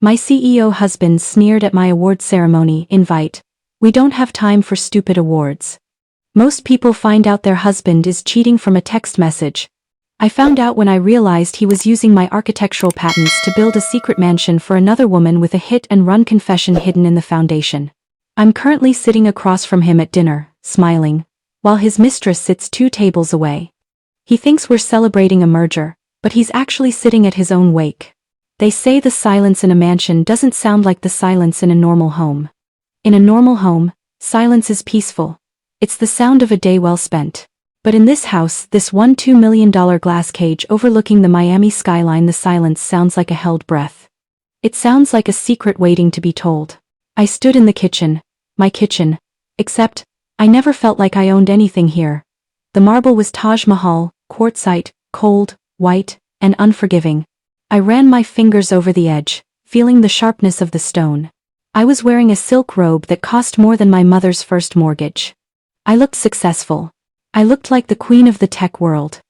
My CEO husband sneered at my award ceremony invite. We don't have time for stupid awards. Most people find out their husband is cheating from a text message. I found out when I realized he was using my architectural patents to build a secret mansion for another woman with a hit-and-run confession hidden in the foundation. I'm currently sitting across from him at dinner, smiling, while his mistress sits 2 tables away. He thinks we're celebrating a merger, but he's actually sitting at his own wake. They say the silence in a mansion doesn't sound like the silence in a normal home. In a normal home, silence is peaceful. It's the sound of a day well spent. But in this house, this $2 million glass cage overlooking the Miami skyline, the silence sounds like a held breath. It sounds like a secret waiting to be told. I stood in the kitchen, my kitchen, except, I never felt like I owned anything here. The marble was Taj Mahal, quartzite, cold, white, and unforgiving. I ran my fingers over the edge, feeling the sharpness of the stone. I was wearing a silk robe that cost more than my mother's first mortgage. I looked successful. I looked like the queen of the tech world.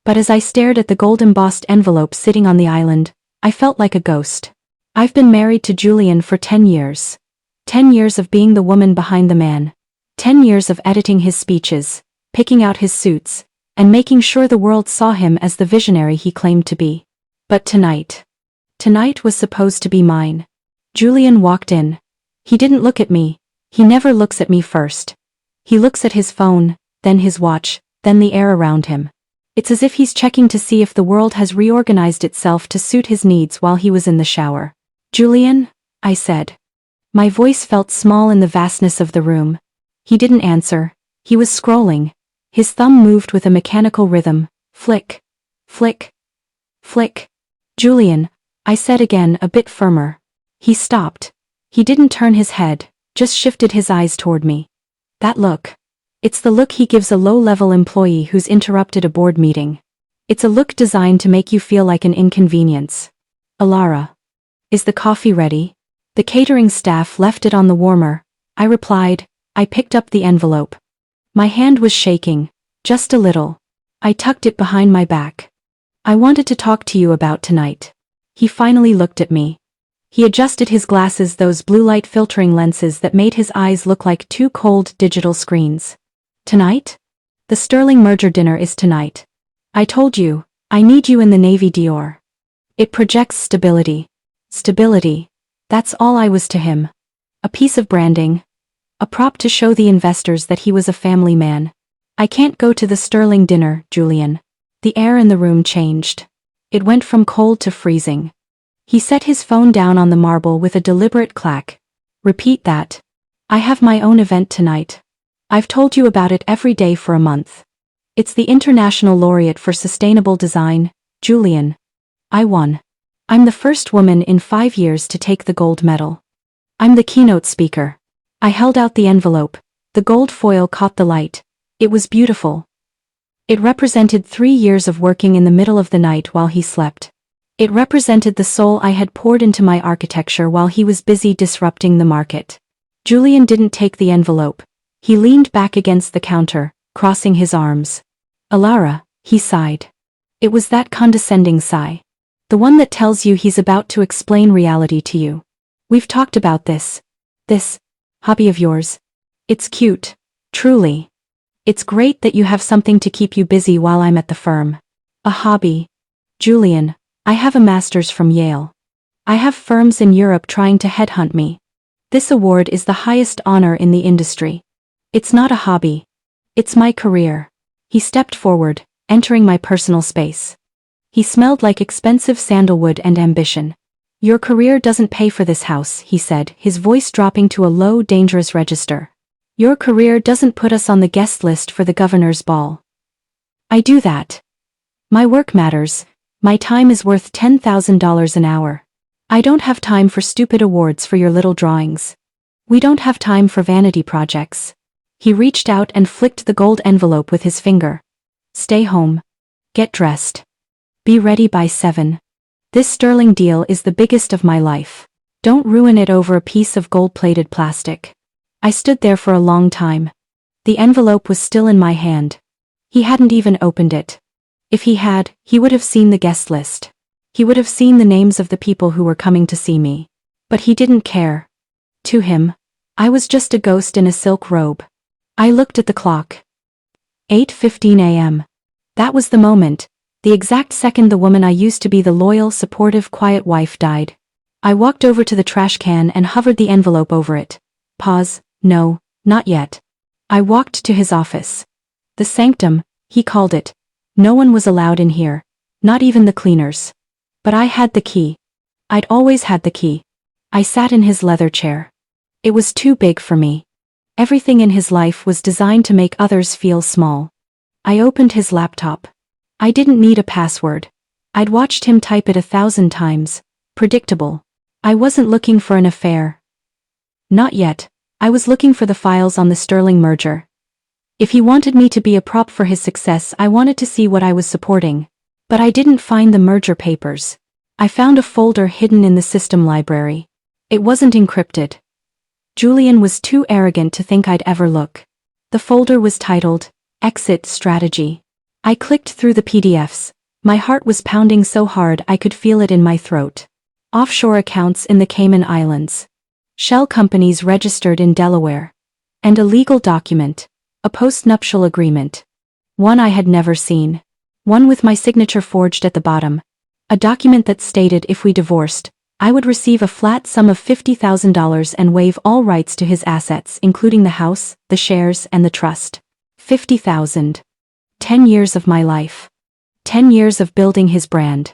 But as I stared at the gold-embossed envelope sitting on the island, I felt like a ghost. I've been married to Julian for 10 years. 10 years of being the woman behind the man. 10 years of editing his speeches, picking out his suits, and making sure the world saw him as the visionary he claimed to be. But tonight was supposed to be mine. Julian walked in. He didn't look at me. He never looks at me first. He looks at his phone, then his watch, then the air around him. It's as if he's checking to see if the world has reorganized itself to suit his needs while he was in the shower. Julian, I said. My voice felt small in the vastness of the room. He didn't answer. He was scrolling. His thumb moved with a mechanical rhythm. Flick. Flick. Flick. Julian, I said again, a bit firmer. He stopped. He didn't turn his head, just shifted his eyes toward me. That look. It's the look he gives a low-level employee who's interrupted a board meeting. It's a look designed to make you feel like an inconvenience. Alara. Is the coffee ready? The catering staff left it on the warmer. I replied. I picked up the envelope. My hand was shaking, just a little. I tucked it behind my back. I wanted to talk to you about tonight. He finally looked at me. He adjusted his glasses, those blue light filtering lenses that made his eyes look like 2 cold digital screens. Tonight? The Sterling merger dinner is tonight. I told you, I need you in the Navy Dior. It projects stability. Stability. That's all I was to him. A piece of branding. A prop to show the investors that he was a family man. I can't go to the Sterling dinner, Julian. The air in the room changed. It went from cold to freezing. He set his phone down on the marble with a deliberate clack. Repeat that. I have my own event tonight. I've told you about it every day for a month. It's the International Laureate for Sustainable Design, Julian. I won. I'm the first woman in 5 years to take the gold medal. I'm the keynote speaker. I held out the envelope. The gold foil caught the light. It was beautiful. It represented 3 years of working in the middle of the night while he slept. It represented the soul I had poured into my architecture while he was busy disrupting the market. Julian didn't take the envelope. He leaned back against the counter, crossing his arms. Alara, he sighed. It was that condescending sigh. The one that tells you he's about to explain reality to you. We've talked about this hobby of yours. It's cute, truly. It's great that you have something to keep you busy while I'm at the firm. A hobby. Julian, I have a master's from Yale. I have firms in Europe trying to headhunt me. This award is the highest honor in the industry. It's not a hobby. It's my career. He stepped forward, entering my personal space. He smelled like expensive sandalwood and ambition. Your career doesn't pay for this house, he said, his voice dropping to a low, dangerous register. Your career doesn't put us on the guest list for the governor's ball. I do that. My work matters. My time is worth $10,000 an hour. I don't have time for stupid awards for your little drawings. We don't have time for vanity projects. He reached out and flicked the gold envelope with his finger. Stay home. Get dressed. Be ready by 7. This Sterling deal is the biggest of my life. Don't ruin it over a piece of gold-plated plastic. I stood there for a long time. The envelope was still in my hand. He hadn't even opened it. If he had, he would have seen the guest list. He would have seen the names of the people who were coming to see me. But he didn't care. To him, I was just a ghost in a silk robe. I looked at the clock. 8:15 a.m. That was the moment, the exact second the woman I used to be, the loyal, supportive, quiet wife, died. I walked over to the trash can and hovered the envelope over it. Pause. No, not yet. I walked to his office. The sanctum, he called it. No one was allowed in here. Not even the cleaners. But I had the key. I'd always had the key. I sat in his leather chair. It was too big for me. Everything in his life was designed to make others feel small. I opened his laptop. I didn't need a password. I'd watched him type it 1,000 times. Predictable. I wasn't looking for an affair. Not yet. I was looking for the files on the Sterling merger. If he wanted me to be a prop for his success, I wanted to see what I was supporting. But I didn't find the merger papers. I found a folder hidden in the system library. It wasn't encrypted. Julian was too arrogant to think I'd ever look. The folder was titled, Exit Strategy. I clicked through the PDFs. My heart was pounding so hard I could feel it in my throat. Offshore accounts in the Cayman Islands. Shell companies registered in Delaware. And a legal document. A post-nuptial agreement. One I had never seen. One with my signature forged at the bottom. A document that stated if we divorced, I would receive a flat sum of $50,000 and waive all rights to his assets, including the house, the shares, and the trust. 50,000. 10 years of my life. 10 years of building his brand.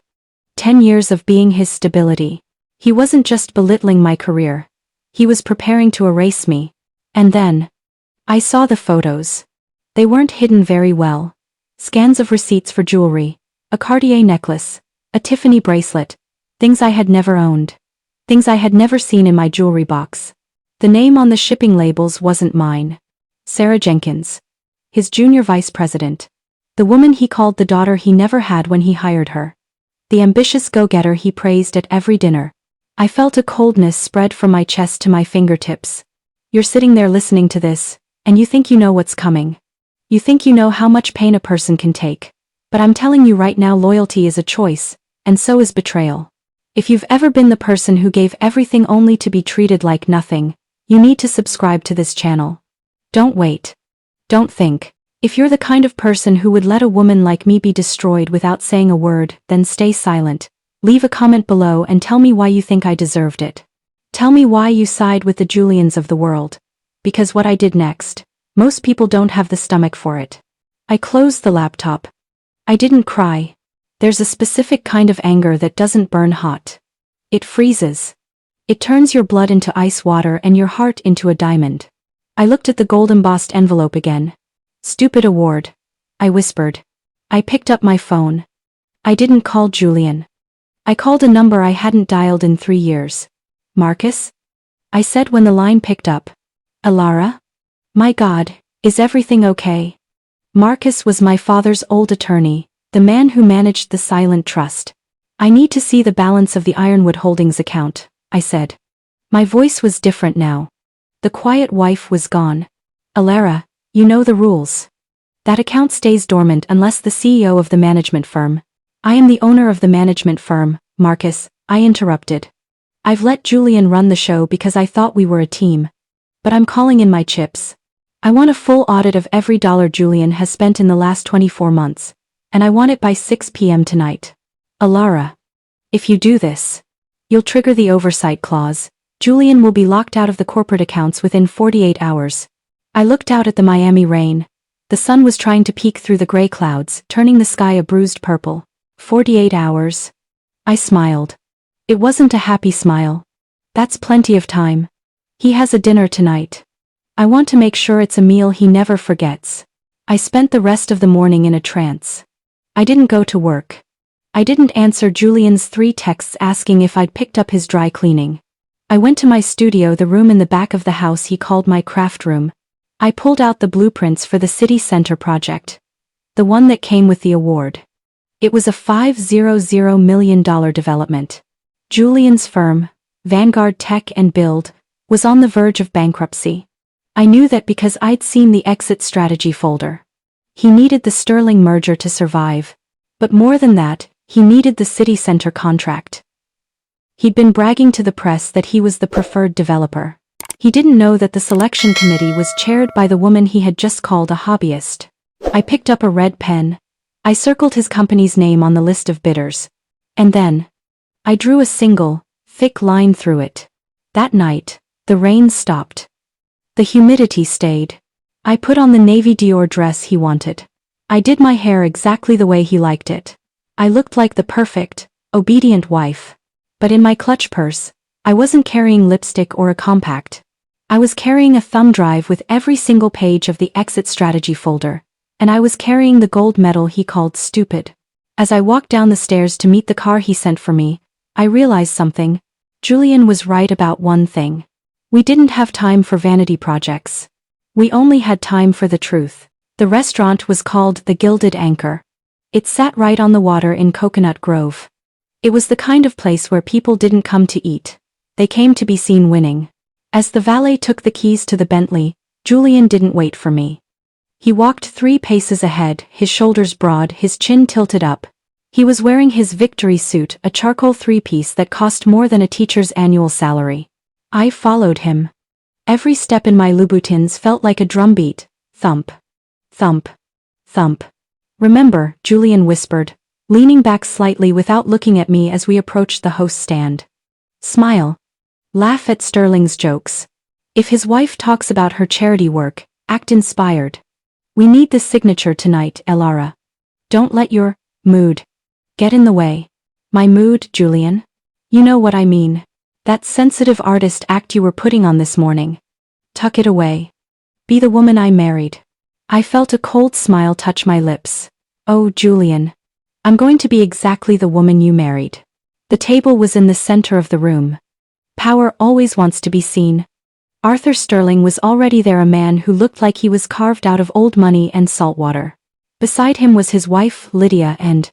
10 years of being his stability. He wasn't just belittling my career. He was preparing to erase me. And then, I saw the photos. They weren't hidden very well. Scans of receipts for jewelry, a Cartier necklace, a Tiffany bracelet, things I had never owned. Things I had never seen in my jewelry box. The name on the shipping labels wasn't mine. Sarah Jenkins. His junior vice president. The woman he called the daughter he never had when he hired her. The ambitious go-getter he praised at every dinner. I felt a coldness spread from my chest to my fingertips. You're sitting there listening to this, and you think you know what's coming. You think you know how much pain a person can take. But I'm telling you right now, loyalty is a choice, and so is betrayal. If you've ever been the person who gave everything only to be treated like nothing, you need to subscribe to this channel. Don't wait. Don't think. If you're the kind of person who would let a woman like me be destroyed without saying a word, then stay silent. Leave a comment below and tell me why you think I deserved it. Tell me why you side with the Julians of the world. Because what I did next, most people don't have the stomach for it. I closed the laptop. I didn't cry. There's a specific kind of anger that doesn't burn hot. It freezes. It turns your blood into ice water and your heart into a diamond. I looked at the gold-embossed envelope again. Stupid award. I whispered. I picked up my phone. I didn't call Julian. I called a number I hadn't dialed in 3 years. Marcus? I said when the line picked up. Alara? My God, is everything okay? Marcus was my father's old attorney, the man who managed the silent trust. I need to see the balance of the Ironwood Holdings account, I said. My voice was different now. The quiet wife was gone. Alara, you know the rules. That account stays dormant unless the CEO of the management firm. I am the owner of the management firm, Marcus, I interrupted. I've let Julian run the show because I thought we were a team. But I'm calling in my chips. I want a full audit of every dollar Julian has spent in the last 24 months. And I want it by 6 p.m. tonight. Alara. If you do this, you'll trigger the oversight clause. Julian will be locked out of the corporate accounts within 48 hours. I looked out at the Miami rain. The sun was trying to peek through the gray clouds, turning the sky a bruised purple. 48 hours. I smiled. It wasn't a happy smile. That's plenty of time. He has a dinner tonight. I want to make sure it's a meal he never forgets. I spent the rest of the morning in a trance. I didn't go to work. I didn't answer Julian's 3 texts asking if I'd picked up his dry cleaning. I went to my studio, the room in the back of the house he called my craft room. I pulled out the blueprints for the city center project. The one that came with the award. It was a $500 million development. Julian's firm, Vanguard Tech and Build, was on the verge of bankruptcy. I knew that because I'd seen the exit strategy folder. He needed the Sterling merger to survive. But more than that, he needed the city center contract. He'd been bragging to the press that he was the preferred developer. He didn't know that the selection committee was chaired by the woman he had just called a hobbyist. I picked up a red pen. I circled his company's name on the list of bidders. And then, I drew a single, thick line through it. That night, the rain stopped. The humidity stayed. I put on the navy Dior dress he wanted. I did my hair exactly the way he liked it. I looked like the perfect, obedient wife. But in my clutch purse, I wasn't carrying lipstick or a compact. I was carrying a thumb drive with every single page of the exit strategy folder, and I was carrying the gold medal he called stupid. As I walked down the stairs to meet the car he sent for me, I realized something. Julian was right about one thing. We didn't have time for vanity projects. We only had time for the truth. The restaurant was called the Gilded Anchor. It sat right on the water in Coconut Grove. It was the kind of place where people didn't come to eat. They came to be seen winning. As the valet took the keys to the Bentley, Julian didn't wait for me. He walked 3 paces ahead, his shoulders broad, his chin tilted up. He was wearing his victory suit, a charcoal 3-piece that cost more than a teacher's annual salary. I followed him. Every step in my Louboutins felt like a drumbeat. Thump. Thump. Thump. Remember, Julian whispered, leaning back slightly without looking at me as we approached the host's stand. Smile. Laugh at Sterling's jokes. If his wife talks about her charity work, act inspired. We need this signature tonight, Elara. Don't let your mood get in the way. My mood, Julian? You know what I mean. That sensitive artist act you were putting on this morning. Tuck it away. Be the woman I married. I felt a cold smile touch my lips. Oh, Julian. I'm going to be exactly the woman you married. The table was in the center of the room. Power always wants to be seen. Arthur Sterling was already there, a man who looked like he was carved out of old money and salt water. Beside him was his wife, Lydia, and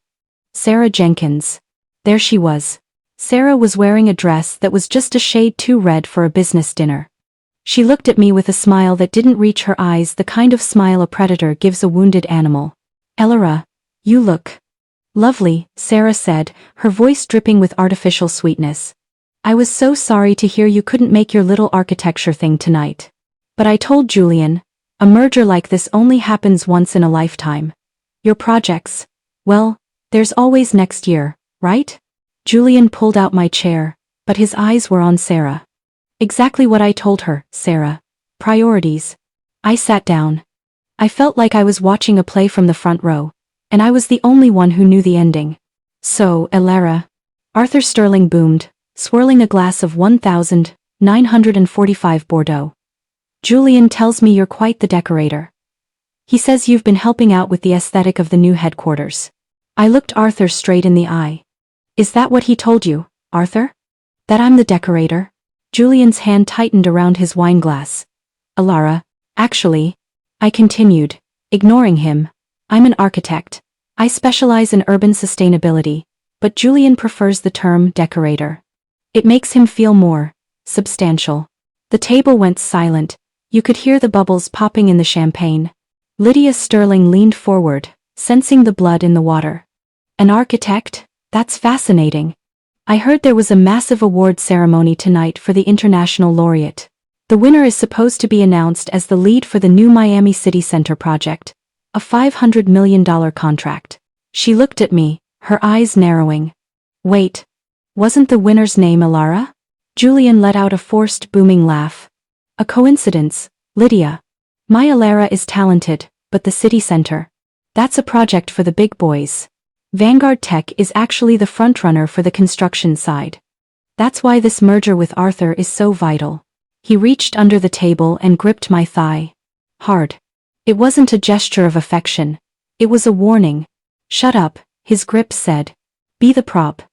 Sarah Jenkins. There she was. Sarah was wearing a dress that was just a shade too red for a business dinner. She looked at me with a smile that didn't reach her eyes, the kind of smile a predator gives a wounded animal. Elara, you look lovely, Sarah said, her voice dripping with artificial sweetness. I was so sorry to hear you couldn't make your little architecture thing tonight. But I told Julian, a merger like this only happens once in a lifetime. Your projects, well, there's always next year, right? Julian pulled out my chair, but his eyes were on Sarah. Exactly what I told her, Sarah. Priorities. I sat down. I felt like I was watching a play from the front row, and I was the only one who knew the ending. So, Elara. Arthur Sterling boomed, swirling a glass of 1945 Bordeaux. Julian tells me you're quite the decorator. He says you've been helping out with the aesthetic of the new headquarters. I looked Arthur straight in the eye. Is that what he told you, Arthur? That I'm the decorator? Julian's hand tightened around his wineglass. Elara, actually, I continued, ignoring him. I'm an architect. I specialize in urban sustainability, but Julian prefers the term decorator. It makes him feel more substantial. The table went silent. You could hear the bubbles popping in the champagne. Lydia Sterling leaned forward, sensing the blood in the water. An architect? That's fascinating. I heard there was a massive award ceremony tonight for the international laureate. The winner is supposed to be announced as the lead for the new Miami City Center project, a $500 million contract. She looked at me, her eyes narrowing. Wait, wasn't the winner's name Elara? Julian let out a forced booming laugh. A coincidence, Lydia. My Elara is talented, but the city center. That's a project for the big boys. Vanguard Tech is actually the frontrunner for the construction side. That's why this merger with Arthur is so vital. He reached under the table and gripped my thigh. Hard. It wasn't a gesture of affection. It was a warning. Shut up, his grip said. Be the prop.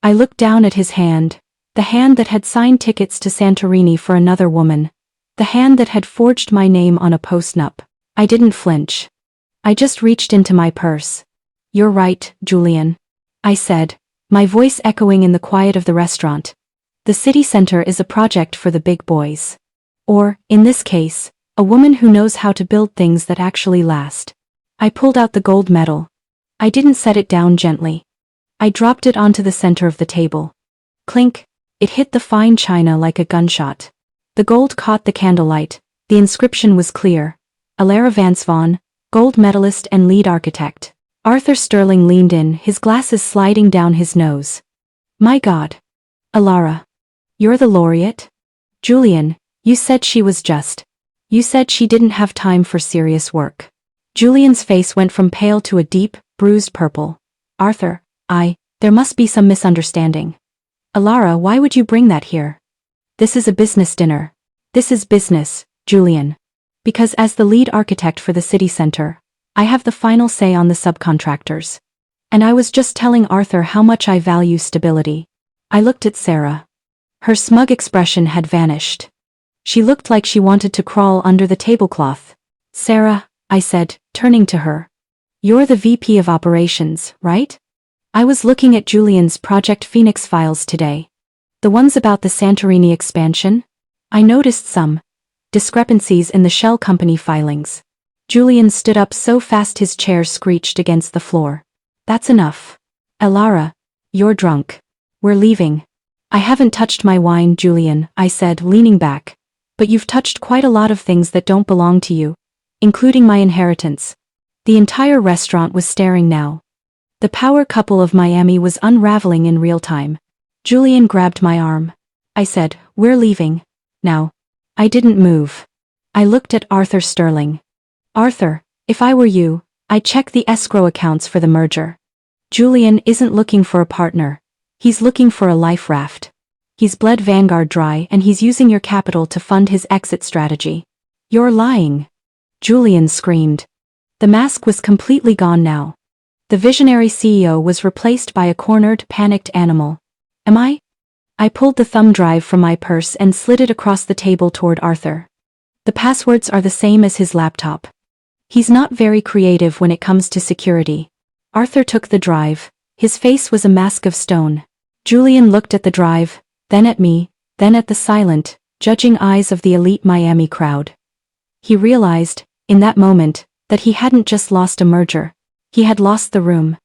I looked down at his hand, the hand that had signed tickets to Santorini for another woman, the hand that had forged my name on a post-nup. I didn't flinch. I just reached into my purse. You're right, Julian. I said, my voice echoing in the quiet of the restaurant. The city center is a project for the big boys. Or, in this case, a woman who knows how to build things that actually last. I pulled out the gold medal. I didn't set it down gently. I dropped it onto the center of the table. Clink. It hit the fine china like a gunshot. The gold caught the candlelight. The inscription was clear. Alara Vance Vaughn, gold medalist and lead architect. Arthur Sterling leaned in, his glasses sliding down his nose. My God. Alara. You're the laureate? Julian, you said she was just. You said she didn't have time for serious work. Julian's face went from pale to a deep, bruised purple. Arthur, there must be some misunderstanding. Alara, why would you bring that here? This is a business dinner. This is business, Julian. Because as the lead architect for the city center, I have the final say on the subcontractors. And I was just telling Arthur how much I value stability. I looked at Sarah. Her smug expression had vanished. She looked like she wanted to crawl under the tablecloth. Sarah, I said, turning to her. You're the VP of operations, right? I was looking at Julian's Project Phoenix files today. The ones about the Santorini expansion? I noticed some discrepancies in the shell company filings. Julian stood up so fast his chair screeched against the floor. That's enough. Alara, you're drunk. We're leaving. I haven't touched my wine, Julian, I said, leaning back. But you've touched quite a lot of things that don't belong to you, including my inheritance. The entire restaurant was staring now. The power couple of Miami was unraveling in real time. Julian grabbed my arm. I said, we're leaving. Now. I didn't move. I looked at Arthur Sterling. Arthur, if I were you, I'd check the escrow accounts for the merger. Julian isn't looking for a partner. He's looking for a life raft. He's bled Vanguard dry and he's using your capital to fund his exit strategy. You're lying. Julian screamed. The mask was completely gone now. The visionary CEO was replaced by a cornered, panicked animal. Am I? I pulled the thumb drive from my purse and slid it across the table toward Arthur. The passwords are the same as his laptop. He's not very creative when it comes to security. Arthur took the drive. His face was a mask of stone. Julian looked at the drive, then at me, then at the silent, judging eyes of the elite Miami crowd. He realized, in that moment, that he hadn't just lost a merger. He had lost the room.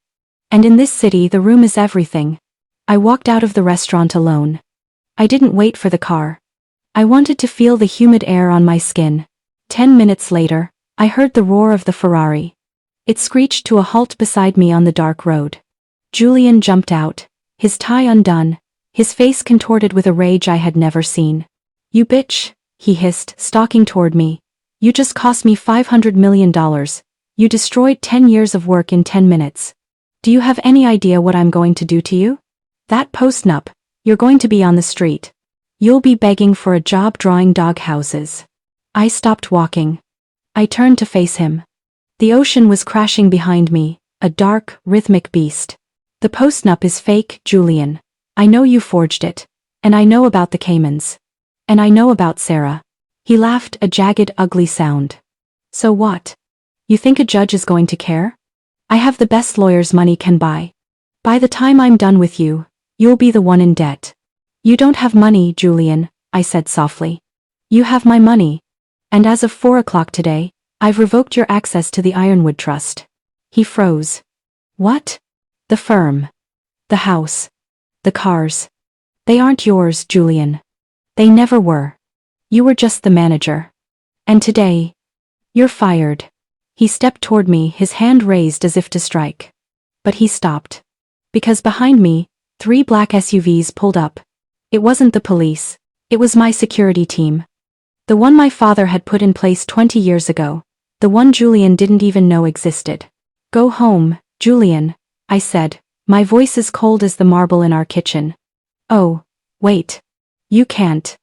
And in this city the room is everything. I walked out of the restaurant alone. I didn't wait for the car. I wanted to feel the humid air on my skin. 10 minutes later, I heard the roar of the Ferrari. It screeched to a halt beside me on the dark road. Julian jumped out, his tie undone, his face contorted with a rage I had never seen. You bitch, he hissed, stalking toward me. You just cost me $500 million. You destroyed 10 years of work in 10 minutes. Do you have any idea what I'm going to do to you? That post-nup, you're going to be on the street. You'll be begging for a job drawing dog houses. I stopped walking. I turned to face him. The ocean was crashing behind me, a dark, rhythmic beast. The post-nup is fake, Julian. I know you forged it. And I know about the Caymans. And I know about Sarah. He laughed, a jagged, ugly sound. So what? You think a judge is going to care? I have the best lawyers money can buy. By the time I'm done with you, you'll be the one in debt. You don't have money, Julian, I said softly. You have my money. And as of 4 o'clock today, I've revoked your access to the Ironwood Trust. He froze. What? The firm. The house. The cars. They aren't yours, Julian. They never were. You were just the manager. And today, you're fired. He stepped toward me, his hand raised as if to strike. But he stopped. Because behind me, 3 black SUVs pulled up. It wasn't the police. It was my security team. The one my father had put in place 20 years ago. The one Julian didn't even know existed. Go home, Julian, I said, my voice as cold as the marble in our kitchen. Oh, wait. You can't.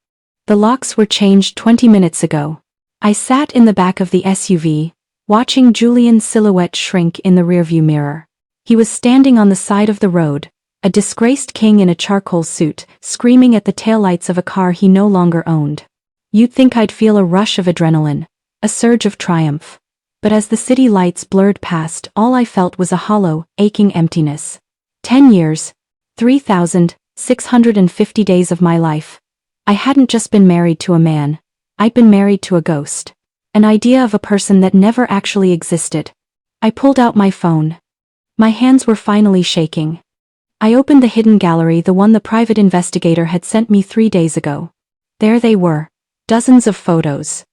The locks were changed 20 minutes ago. I sat in the back of the SUV, watching Julian's silhouette shrink in the rearview mirror. He was standing on the side of the road, a disgraced king in a charcoal suit, screaming at the taillights of a car he no longer owned. You'd think I'd feel a rush of adrenaline, a surge of triumph. But as the city lights blurred past, all I felt was a hollow, aching emptiness. 10 years, 3,650 days of my life. I hadn't just been married to a man. I'd been married to a ghost. An idea of a person that never actually existed. I pulled out my phone. My hands were finally shaking. I opened the hidden gallery, the one the private investigator had sent me 3 days ago. There they were. Dozens of photos.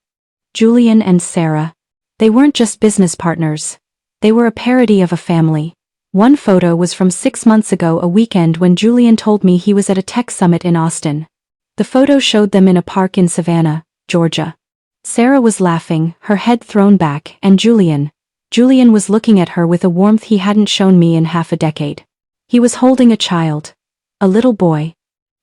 Julian and Sarah. They weren't just business partners. They were a parody of a family. One photo was from 6 months ago, a weekend when Julian told me he was at a tech summit in Austin. The photo showed them in a park in Savannah, Georgia. Sarah was laughing, her head thrown back, and Julian was looking at her with a warmth he hadn't shown me in half a decade. He was holding a child. A little boy.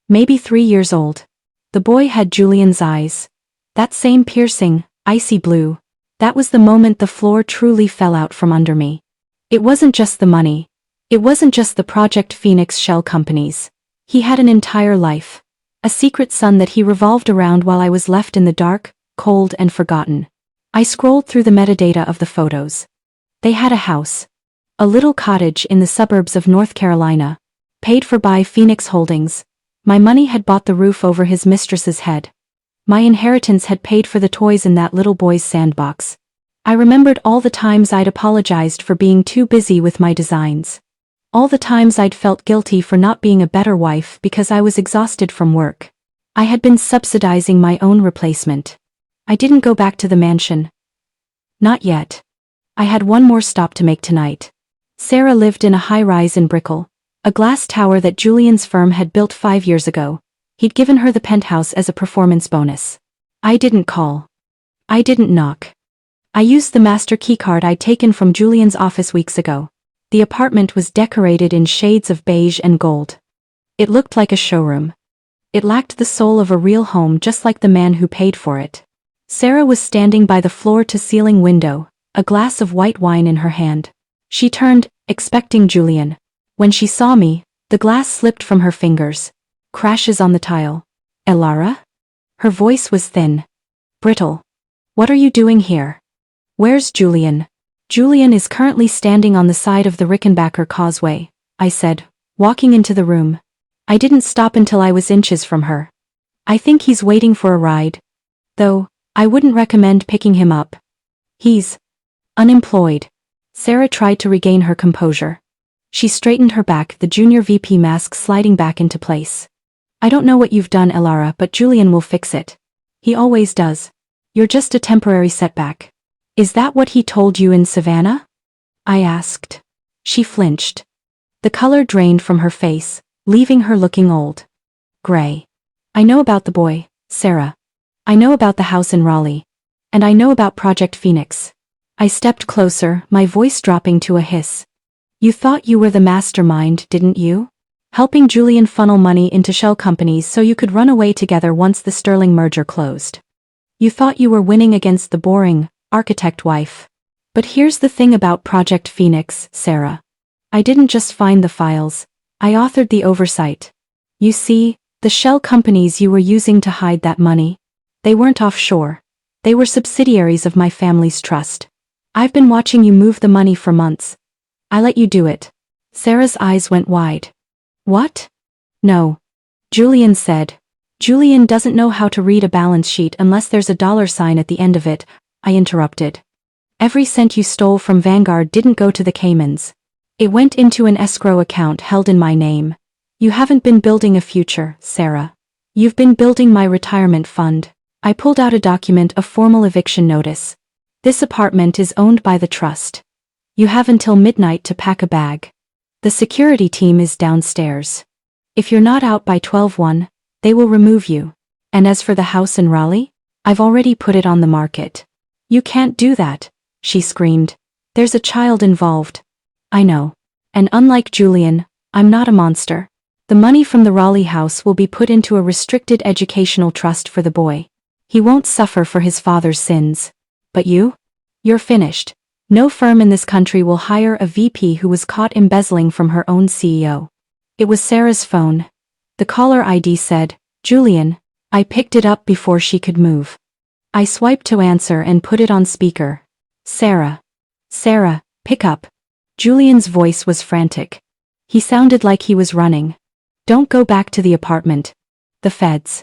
Maybe 3 years old. The boy had Julian's eyes. That same piercing, icy blue. That was the moment the floor truly fell out from under me. It wasn't just the money. It wasn't just the Project Phoenix shell companies. He had an entire life. A secret son that he revolved around while I was left in the dark, cold and forgotten. I scrolled through the metadata of the photos. They had a house. A little cottage in the suburbs of North Carolina. Paid for by Phoenix Holdings. My money had bought the roof over his mistress's head. My inheritance had paid for the toys in that little boy's sandbox. I remembered all the times I'd apologized for being too busy with my designs. All the times I'd felt guilty for not being a better wife because I was exhausted from work. I had been subsidizing my own replacement. I didn't go back to the mansion. Not yet. I had one more stop to make tonight. Sarah lived in a high-rise in Brickell, a glass tower that Julian's firm had built 5 years ago. He'd given her the penthouse as a performance bonus. I didn't call. I didn't knock. I used the master keycard I'd taken from Julian's office weeks ago. The apartment was decorated in shades of beige and gold. It looked like a showroom. It lacked the soul of a real home, just like the man who paid for it. Sarah was standing by the floor-to-ceiling window, a glass of white wine in her hand. She turned, expecting Julian. When she saw me, the glass slipped from her fingers. Crashes on the tile. Elara? Her voice was thin. Brittle. What are you doing here? Where's Julian? Julian is currently standing on the side of the Rickenbacker Causeway, I said, walking into the room. I didn't stop until I was inches from her. I think he's waiting for a ride. Though, I wouldn't recommend picking him up. He's unemployed. Sarah tried to regain her composure. She straightened her back, the junior VP mask sliding back into place. I don't know what you've done, Elara, but Julian will fix it. He always does. You're just a temporary setback. Is that what he told you in Savannah? I asked. She flinched. The color drained from her face, leaving her looking old. Gray. I know about the boy, Sarah. I know about the house in Raleigh. And I know about Project Phoenix. I stepped closer, my voice dropping to a hiss. You thought you were the mastermind, didn't you? Helping Julian funnel money into shell companies so you could run away together once the Sterling merger closed. You thought you were winning against the boring architect wife. But here's the thing about Project Phoenix, Sarah. I didn't just find the files. I authored the oversight. You see, the shell companies you were using to hide that money, they weren't offshore. They were subsidiaries of my family's trust. I've been watching you move the money for months. I let you do it. Sarah's eyes went wide. What? No. Julian said. Julian doesn't know how to read a balance sheet unless there's a $sign at the end of it, I interrupted. Every cent you stole from Vanguard didn't go to the Caymans. It went into an escrow account held in my name. You haven't been building a future, Sarah. You've been building my retirement fund. I pulled out a document, a formal eviction notice. This apartment is owned by the trust. You have until midnight to pack a bag. The security team is downstairs. If you're not out by 12:01, they will remove you. And as for the house in Raleigh, I've already put it on the market. You can't do that, she screamed. There's a child involved. I know. And unlike Julian, I'm not a monster. The money from the Raleigh house will be put into a restricted educational trust for the boy. He won't suffer for his father's sins. But you? You're finished. No firm in this country will hire a VP who was caught embezzling from her own CEO. It was Sarah's phone. The caller ID said, Julian. I picked it up before she could move. I swiped to answer and put it on speaker. Sarah. Sarah, pick up. Julian's voice was frantic. He sounded like he was running. Don't go back to the apartment. The feds.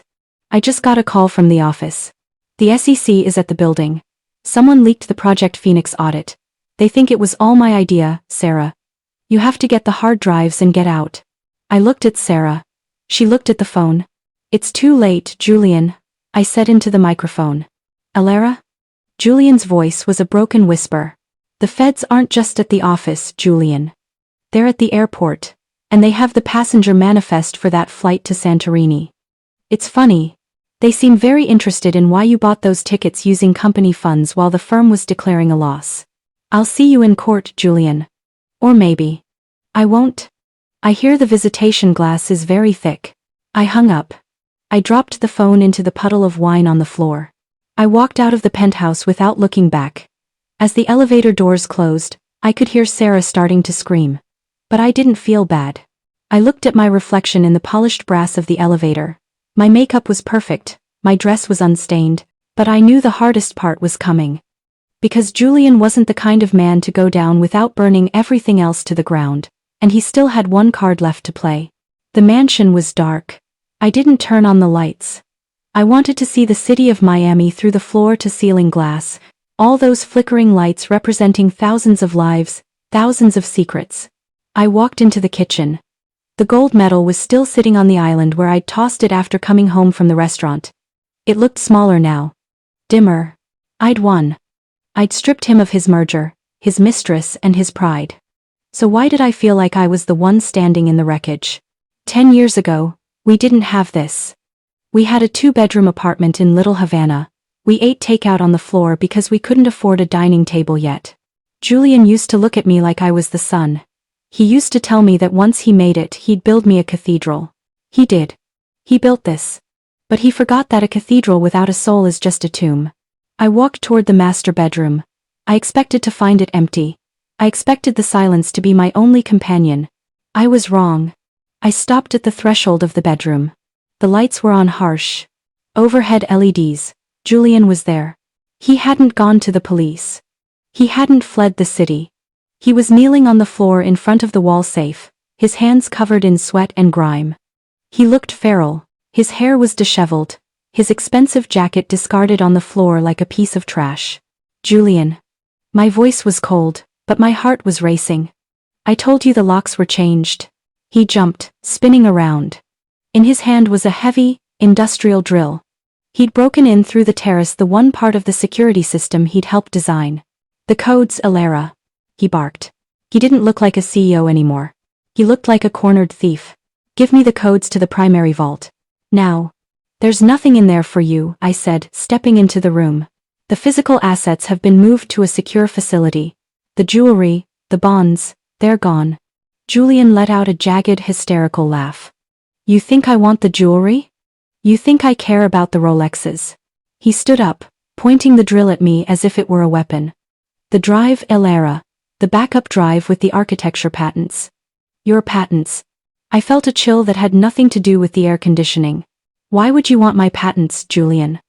I just got a call from the office. The SEC is at the building. Someone leaked the Project Phoenix audit. They think it was all my idea, Sarah. You have to get the hard drives and get out. I looked at Sarah. She looked at the phone. It's too late, Julian, I said into the microphone. Alara? Julian's voice was a broken whisper. The feds aren't just at the office, Julian. They're at the airport, and they have the passenger manifest for that flight to Santorini. It's funny. They seem very interested in why you bought those tickets using company funds while the firm was declaring a loss. I'll see you in court, Julian. Or maybe. I won't. I hear the visitation glass is very thick. I hung up. I dropped the phone into the puddle of wine on the floor. I walked out of the penthouse without looking back. As the elevator doors closed, I could hear Sarah starting to scream. But I didn't feel bad. I looked at my reflection in the polished brass of the elevator. My makeup was perfect, my dress was unstained, but I knew the hardest part was coming. Because Julian wasn't the kind of man to go down without burning everything else to the ground, and he still had one card left to play. The mansion was dark. I didn't turn on the lights. I wanted to see the city of Miami through the floor-to-ceiling glass, all those flickering lights representing thousands of lives, thousands of secrets. I walked into the kitchen. The gold medal was still sitting on the island where I'd tossed it after coming home from the restaurant. It looked smaller now. Dimmer. I'd won. I'd stripped him of his merger, his mistress and his pride. So why did I feel like I was the one standing in the wreckage? 10 years ago, we didn't have this. We had a 2-bedroom apartment in Little Havana. We ate takeout on the floor because we couldn't afford a dining table yet. Julian used to look at me like I was the sun. He used to tell me that once he made it, he'd build me a cathedral. He did. He built this. But he forgot that a cathedral without a soul is just a tomb. I walked toward the master bedroom. I expected to find it empty. I expected the silence to be my only companion. I was wrong. I stopped at the threshold of the bedroom. The lights were on harsh. Overhead LEDs. Julian was there. He hadn't gone to the police. He hadn't fled the city. He was kneeling on the floor in front of the wall safe, his hands covered in sweat and grime. He looked feral. His hair was disheveled, his expensive jacket discarded on the floor like a piece of trash. Julian. My voice was cold, but my heart was racing. I told you the locks were changed. He jumped, spinning around. In his hand was a heavy, industrial drill. He'd broken in through the terrace, the one part of the security system he'd helped design. The codes, Alara. He barked. He didn't look like a CEO anymore. He looked like a cornered thief. Give me the codes to the primary vault. Now. There's nothing in there for you, I said, stepping into the room. The physical assets have been moved to a secure facility. The jewelry, the bonds, they're gone. Julian let out a jagged, hysterical laugh. You think I want the jewelry? You think I care about the Rolexes? He stood up, pointing the drill at me as if it were a weapon. The drive, Alara. The backup drive with the architecture patents. Your patents. I felt a chill that had nothing to do with the air conditioning. Why would you want my patents, Julian?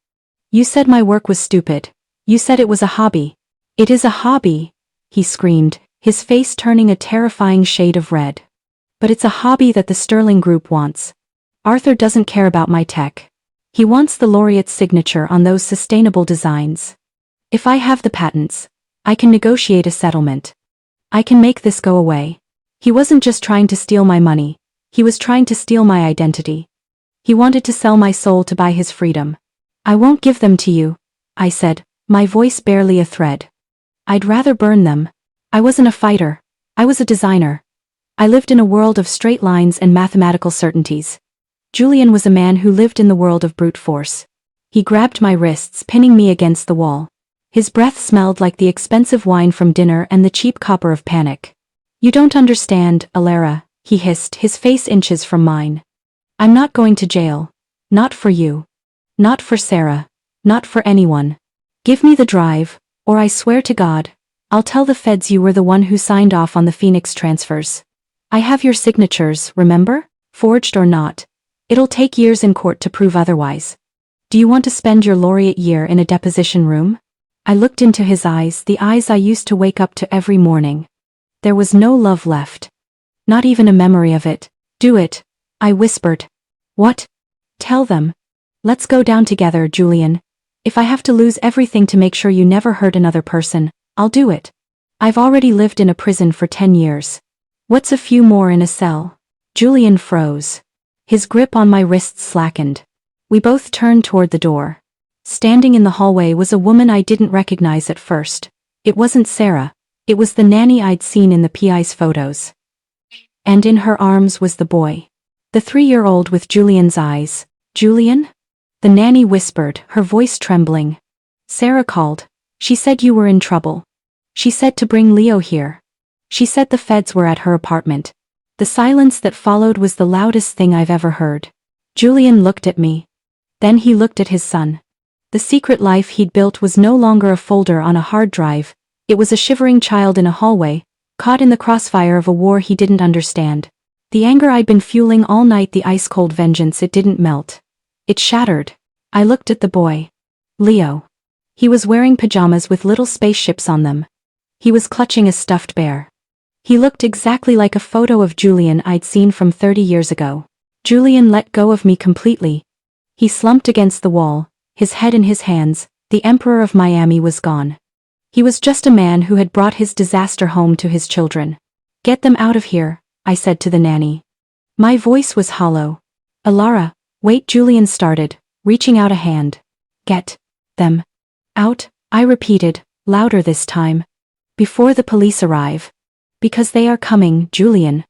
You said my work was stupid. You said it was a hobby. It is a hobby, he screamed, his face turning a terrifying shade of red. But it's a hobby that the Sterling Group wants. Arthur doesn't care about my tech. He wants the laureate's signature on those sustainable designs. If I have the patents, I can negotiate a settlement. I can make this go away. He wasn't just trying to steal my money. He was trying to steal my identity. He wanted to sell my soul to buy his freedom. I won't give them to you, I said, my voice barely a thread. I'd rather burn them. I wasn't a fighter. I was a designer. I lived in a world of straight lines and mathematical certainties. Julian was a man who lived in the world of brute force. He grabbed my wrists, pinning me against the wall. His breath smelled like the expensive wine from dinner and the cheap copper of panic. You don't understand, Alara, he hissed, his face inches from mine. I'm not going to jail. Not for you. Not for Sarah. Not for anyone. Give me the drive, or I swear to God, I'll tell the feds you were the one who signed off on the Phoenix transfers. I have your signatures, remember? Forged or not. It'll take years in court to prove otherwise. Do you want to spend your laureate year in a deposition room? I looked into his eyes, the eyes I used to wake up to every morning. There was no love left. Not even a memory of it. Do it, I whispered. What? Tell them. Let's go down together, Julian. If I have to lose everything to make sure you never hurt another person, I'll do it. I've already lived in a prison for 10 years. What's a few more in a cell? Julian froze. His grip on my wrists slackened. We both turned toward the door. Standing in the hallway was a woman I didn't recognize at first. It wasn't Sarah. It was the nanny I'd seen in the PI's photos. And in her arms was the boy. The 3-year-old with Julian's eyes. Julian? The nanny whispered, her voice trembling. Sarah called. She said you were in trouble. She said to bring Leo here. She said the feds were at her apartment. The silence that followed was the loudest thing I've ever heard. Julian looked at me. Then he looked at his son. The secret life he'd built was no longer a folder on a hard drive. It was a shivering child in a hallway, caught in the crossfire of a war he didn't understand. The anger I'd been fueling all night, the ice-cold vengeance, it didn't melt. It shattered. I looked at the boy. Leo. He was wearing pajamas with little spaceships on them. He was clutching a stuffed bear. He looked exactly like a photo of Julian I'd seen from 30 years ago. Julian let go of me completely. He slumped against the wall, his head in his hands. The Emperor of Miami was gone. He was just a man who had brought his disaster home to his children. Get them out of here, I said to the nanny. My voice was hollow. Alara, wait, Julian started, reaching out a hand. Get them out, I repeated, louder this time. Before the police arrive. Because they are coming, Julian.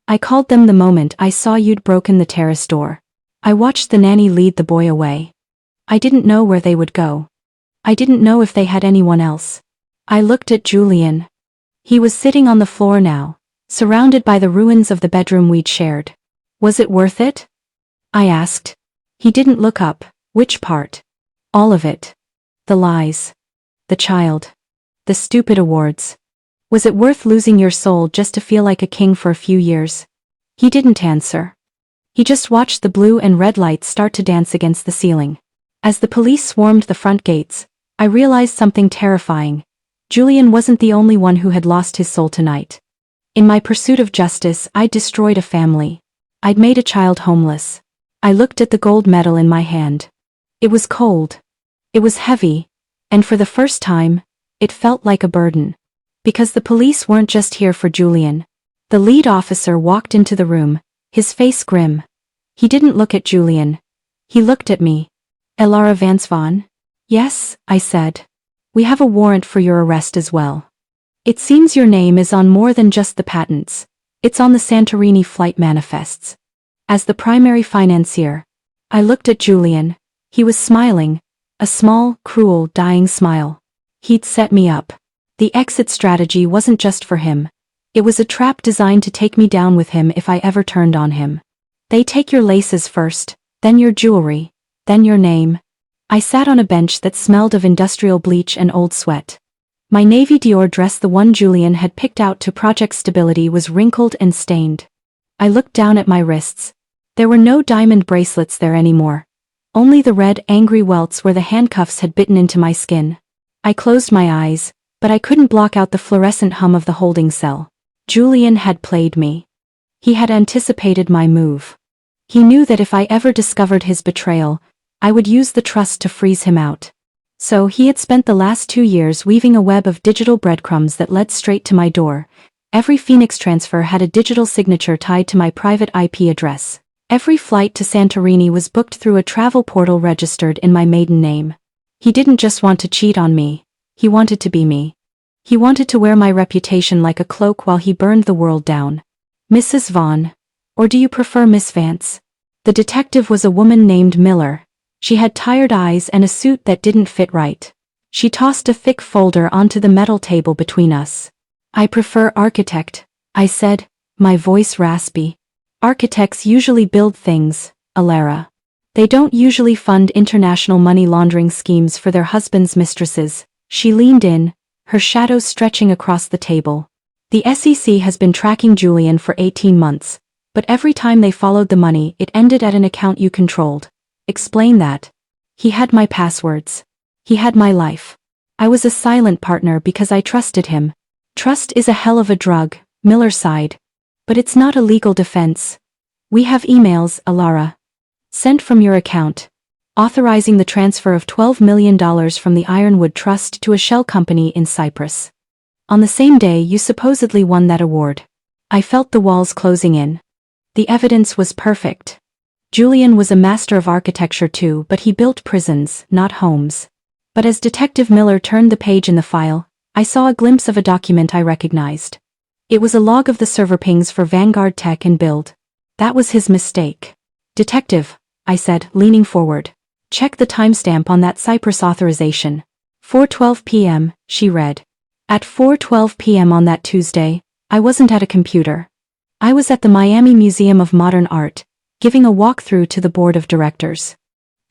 I called them the moment I saw you'd broken the terrace door. I watched the nanny lead the boy away. I didn't know where they would go. I didn't know if they had anyone else. I looked at Julian. He was sitting on the floor now, surrounded by the ruins of the bedroom we'd shared. Was it worth it? I asked. He didn't look up. Which part? All of it. The lies. The child. The stupid awards. Was it worth losing your soul just to feel like a king for a few years? He didn't answer. He just watched the blue and red lights start to dance against the ceiling. As the police swarmed the front gates, I realized something terrifying. Julian wasn't the only one who had lost his soul tonight. In my pursuit of justice, I'd destroyed a family. I'd made a child homeless. I looked at the gold medal in my hand. It was cold. It was heavy. And for the first time, it felt like a burden. Because the police weren't just here for Julian. The lead officer walked into the room, his face grim. He didn't look at Julian. He looked at me. Alara Vance Vaughn? Yes, I said. We have a warrant for your arrest as well. It seems your name is on more than just the patents. It's on the Santorini flight manifests. As the primary financier, I looked at Julian. He was smiling. A small, cruel, dying smile. He'd set me up. The exit strategy wasn't just for him. It was a trap designed to take me down with him if I ever turned on him. They take your laces first, then your jewelry, then your name. I sat on a bench that smelled of industrial bleach and old sweat. My navy Dior dress, the one Julian had picked out to Project Stability, was wrinkled and stained. I looked down at my wrists. There were no diamond bracelets there anymore. Only the red, angry welts where the handcuffs had bitten into my skin. I closed my eyes, but I couldn't block out the fluorescent hum of the holding cell. Julian had played me. He had anticipated my move. He knew that if I ever discovered his betrayal, I would use the trust to freeze him out. So he had spent the last 2 years weaving a web of digital breadcrumbs that led straight to my door. Every Phoenix transfer had a digital signature tied to my private IP address. Every flight to Santorini was booked through a travel portal registered in my maiden name. He didn't just want to cheat on me. He wanted to be me. He wanted to wear my reputation like a cloak while he burned the world down. Mrs. Vaughn. Or do you prefer Miss Vance? The detective was a woman named Miller. She had tired eyes and a suit that didn't fit right. She tossed a thick folder onto the metal table between us. I prefer architect, I said, my voice raspy. Architects usually build things, Alara. They don't usually fund international money laundering schemes for their husbands' mistresses. She leaned in, her shadows stretching across the table. The SEC has been tracking Julian for 18 months, but every time they followed the money, it ended at an account you controlled. Explain that. He had my passwords. He had my life. I was a silent partner because I trusted him. Trust is a hell of a drug, Miller sighed. But it's not a legal defense. We have emails, Alara. Sent from your account, authorizing the transfer of $12 million from the Ironwood Trust to a shell company in Cyprus. On the same day you supposedly won that award. I felt the walls closing in. The evidence was perfect. Julian was a master of architecture too, but he built prisons, not homes. But as Detective Miller turned the page in the file, I saw a glimpse of a document I recognized. It was a log of the server pings for Vanguard Tech and Build. That was his mistake. Detective, I said, leaning forward. Check the timestamp on that Cyprus authorization. 4:12 p.m., she read. At 4:12 p.m. on that Tuesday, I wasn't at a computer. I was at the Miami Museum of Modern Art, giving a walkthrough to the board of directors.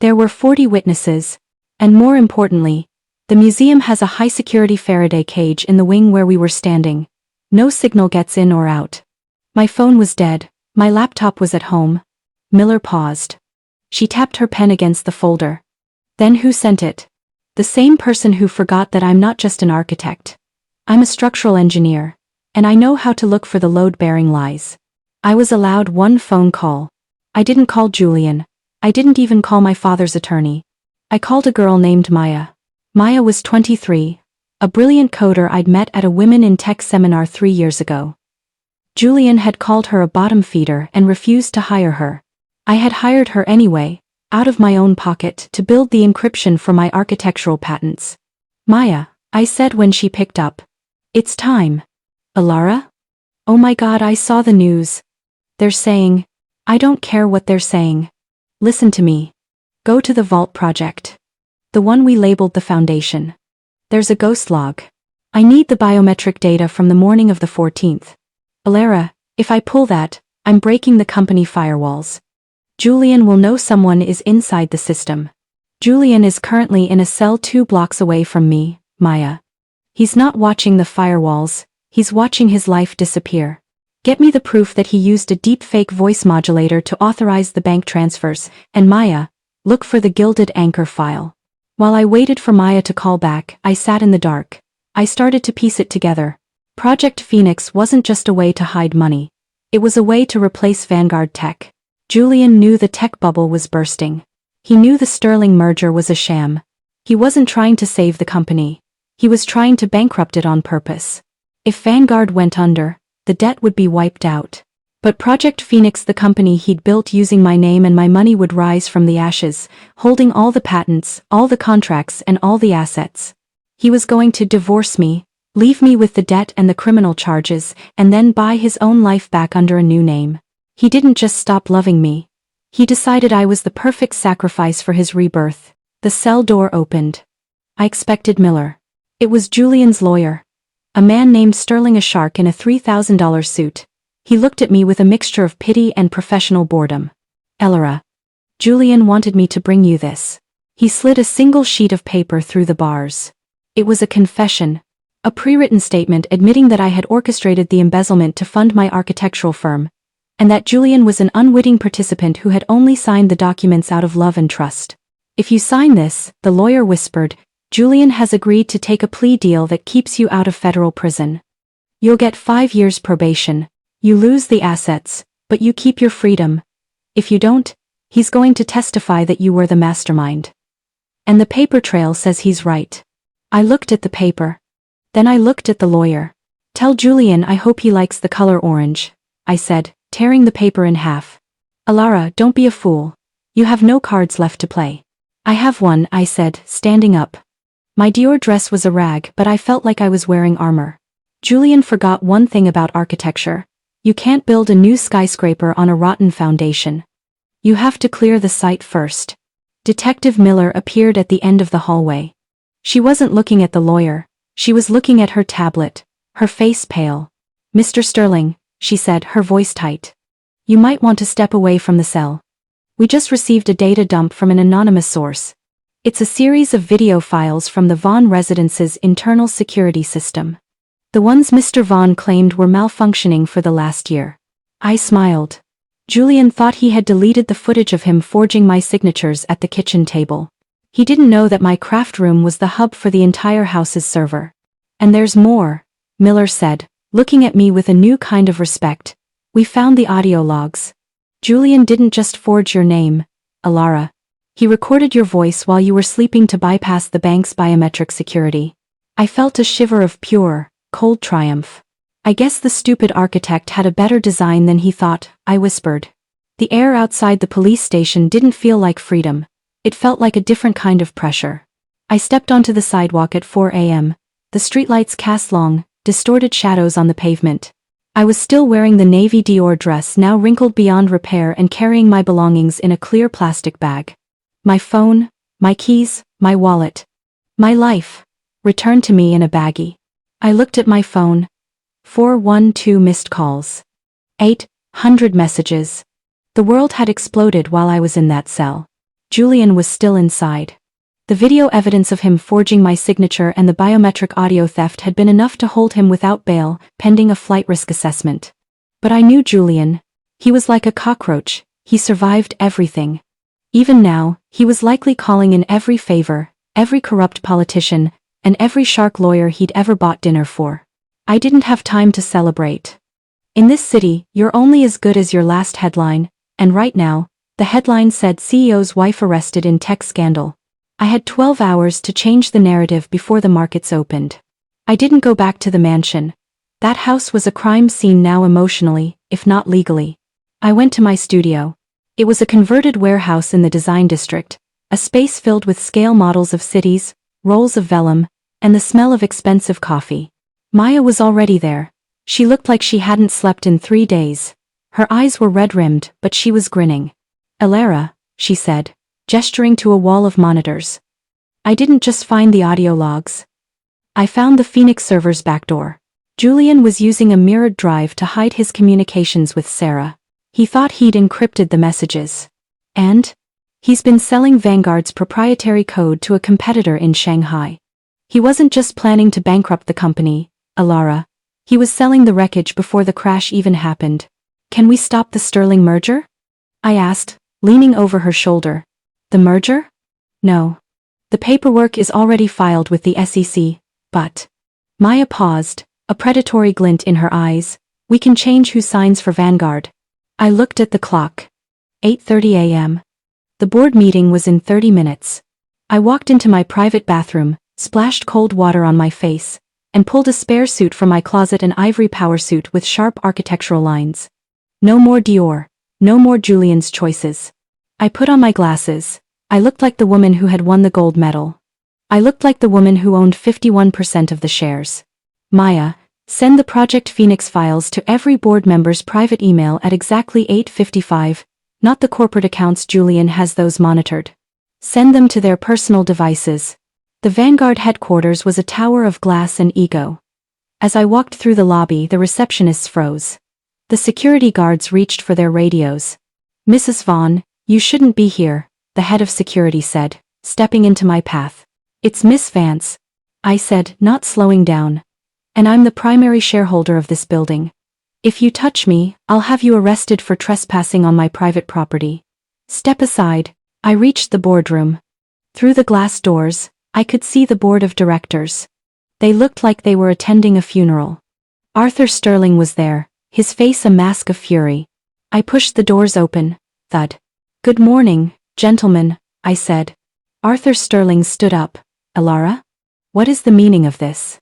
There were 40 witnesses, and more importantly, the museum has a high-security Faraday cage in the wing where we were standing. No signal gets in or out. My phone was dead, my laptop was at home. Miller paused. She tapped her pen against the folder. Then who sent it? The same person who forgot that I'm not just an architect. I'm a structural engineer, and I know how to look for the load-bearing lies. I was allowed one phone call. I didn't call Julian. I didn't even call my father's attorney. I called a girl named Maya. Maya was 23, a brilliant coder I'd met at a Women in Tech seminar 3 years ago. Julian had called her a bottom feeder and refused to hire her. I had hired her anyway, out of my own pocket, to build the encryption for my architectural patents. Maya, I said when she picked up. It's time. Alara? Oh my God, I saw the news. They're saying, I don't care what they're saying. Listen to me. Go to the Vault project. The one we labeled the Foundation. There's a ghost log. I need the biometric data from the morning of the 14th. Alara, if I pull that, I'm breaking the company firewalls. Julian will know someone is inside the system. Julian is currently in a cell 2 blocks away from me, Maya. He's not watching the firewalls, he's watching his life disappear. Get me the proof that he used a deepfake voice modulator to authorize the bank transfers, and Maya, look for the Gilded Anchor file. While I waited for Maya to call back, I sat in the dark. I started to piece it together. Project Phoenix wasn't just a way to hide money. It was a way to replace Vanguard Tech. Julian knew the tech bubble was bursting. He knew the Sterling merger was a sham. He wasn't trying to save the company. He was trying to bankrupt it on purpose. If Vanguard went under, the debt would be wiped out. But Project Phoenix, the company he'd built using my name and my money, would rise from the ashes, holding all the patents, all the contracts, and all the assets. He was going to divorce me, leave me with the debt and the criminal charges, and then buy his own life back under a new name. He didn't just stop loving me. He decided I was the perfect sacrifice for his rebirth. The cell door opened. I expected Miller. It was Julian's lawyer. A man named Sterling, a shark in a $3,000 suit. He looked at me with a mixture of pity and professional boredom. Alara. Julian wanted me to bring you this. He slid a single sheet of paper through the bars. It was a confession. A pre-written statement admitting that I had orchestrated the embezzlement to fund my architectural firm, and that Julian was an unwitting participant who had only signed the documents out of love and trust. If you sign this, the lawyer whispered, Julian has agreed to take a plea deal that keeps you out of federal prison. You'll get 5 years probation. You lose the assets, but you keep your freedom. If you don't, he's going to testify that you were the mastermind. And the paper trail says he's right. I looked at the paper. Then I looked at the lawyer. Tell Julian I hope he likes the color orange, I said, tearing the paper in half. Alara, don't be a fool. You have no cards left to play. I have one, I said, standing up. My Dior dress was a rag, but I felt like I was wearing armor. Julian forgot one thing about architecture. You can't build a new skyscraper on a rotten foundation. You have to clear the site first. Detective Miller appeared at the end of the hallway. She wasn't looking at the lawyer. She was looking at her tablet, her face pale. Mr. Sterling, she said, her voice tight. You might want to step away from the cell. We just received a data dump from an anonymous source. It's a series of video files from the Vaughn residence's internal security system. The ones Mr. Vaughn claimed were malfunctioning for the last year. I smiled. Julian thought he had deleted the footage of him forging my signatures at the kitchen table. He didn't know that my craft room was the hub for the entire house's server. And there's more, Miller said, looking at me with a new kind of respect. We found the audio logs. Julian didn't just forge your name, Alara. He recorded your voice while you were sleeping to bypass the bank's biometric security. I felt a shiver of pure, cold triumph. I guess the stupid architect had a better design than he thought, I whispered. The air outside the police station didn't feel like freedom. It felt like a different kind of pressure. I stepped onto the sidewalk at 4 a.m. The streetlights cast long, distorted shadows on the pavement. I was still wearing the navy Dior dress, now wrinkled beyond repair, and carrying my belongings in a clear plastic bag. My phone, my keys, my wallet. My life returned to me in a baggie. I looked at my phone. 412 missed calls. 800 messages. The world had exploded while I was in that cell. Julian was still inside. The video evidence of him forging my signature and the biometric audio theft had been enough to hold him without bail, pending a flight risk assessment. But I knew Julian. He was like a cockroach. He survived everything. Even now, he was likely calling in every favor, every corrupt politician, and every shark lawyer he'd ever bought dinner for. I didn't have time to celebrate. In this city, you're only as good as your last headline, and right now, the headline said CEO's wife arrested in tech scandal. I had 12 hours to change the narrative before the markets opened. I didn't go back to the mansion. That house was a crime scene now emotionally, if not legally. I went to my studio. It was a converted warehouse in the design district, a space filled with scale models of cities, rolls of vellum, and the smell of expensive coffee. Maya was already there. She looked like she hadn't slept in 3 days. Her eyes were red-rimmed, but she was grinning. "Elara," she said, gesturing to a wall of monitors. "I didn't just find the audio logs. I found the Phoenix server's backdoor." Julian was using a mirrored drive to hide his communications with Sarah. He thought he'd encrypted the messages. And he's been selling Vanguard's proprietary code to a competitor in Shanghai. He wasn't just planning to bankrupt the company, Elara. He was selling the wreckage before the crash even happened. "Can we stop the Sterling merger?" I asked, leaning over her shoulder. "The merger? No. The paperwork is already filed with the SEC, but..." Maya paused, a predatory glint in her eyes. "We can change who signs for Vanguard." I looked at the clock. 8:30 a.m. The board meeting was in 30 minutes. I walked into my private bathroom, splashed cold water on my face, and pulled a spare suit from my closet, an ivory power suit with sharp architectural lines. No more Dior. No more Julian's choices. I put on my glasses. I looked like the woman who had won the gold medal. I looked like the woman who owned 51% of the shares. "Maya, send the Project Phoenix files to every board member's private email at exactly 8:55, not the corporate accounts. Julian has those monitored. Send them to their personal devices." The Vanguard headquarters was a tower of glass and ego. As I walked through the lobby, the receptionists froze. The security guards reached for their radios. "Mrs. Vaughn, you shouldn't be here," the head of security said, stepping into my path. "It's Miss Vance," I said, not slowing down. "And I'm the primary shareholder of this building. If you touch me, I'll have you arrested for trespassing on my private property. Step aside." I reached the boardroom. Through the glass doors, I could see the board of directors. They looked like they were attending a funeral. Arthur Sterling was there, his face a mask of fury. I pushed the doors open. Thud. "Good morning, gentlemen," I said. Arthur Sterling stood up. "Elara? What is the meaning of this?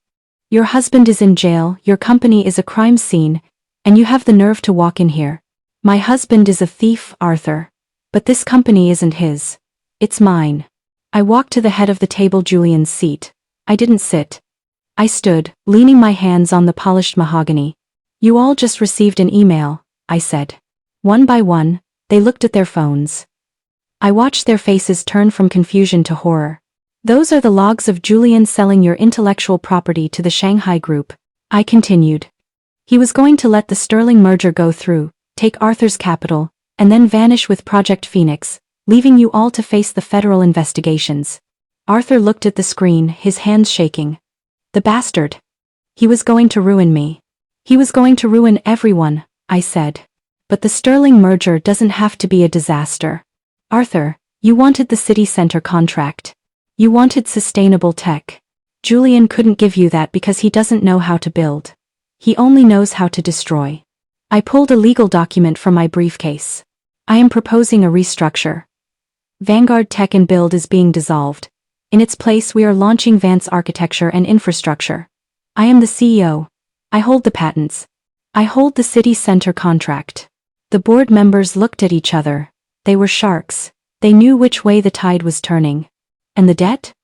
Your husband is in jail, your company is a crime scene, and you have the nerve to walk in here." "My husband is a thief, Arthur. But this company isn't his. It's mine." I walked to the head of the table, Julian's seat. I didn't sit. I stood, leaning my hands on the polished mahogany. "You all just received an email," I said. One by one, they looked at their phones. I watched their faces turn from confusion to horror. "Those are the logs of Julian selling your intellectual property to the Shanghai Group," I continued. "He was going to let the Sterling merger go through, take Arthur's capital, and then vanish with Project Phoenix, leaving you all to face the federal investigations." Arthur looked at the screen, his hands shaking. "The bastard. He was going to ruin me. He was going to ruin everyone," I said. "But the Sterling merger doesn't have to be a disaster. Arthur, you wanted the city center contract. You wanted sustainable tech. Julian couldn't give you that because he doesn't know how to build. He only knows how to destroy." I pulled a legal document from my briefcase. "I am proposing a restructure. Vanguard Tech and Build is being dissolved. In its place we are launching Vance Architecture and Infrastructure. I am the CEO. I hold the patents. I hold the city center contract. The board members looked at each other. They were sharks. They knew which way the tide was turning. And the debt?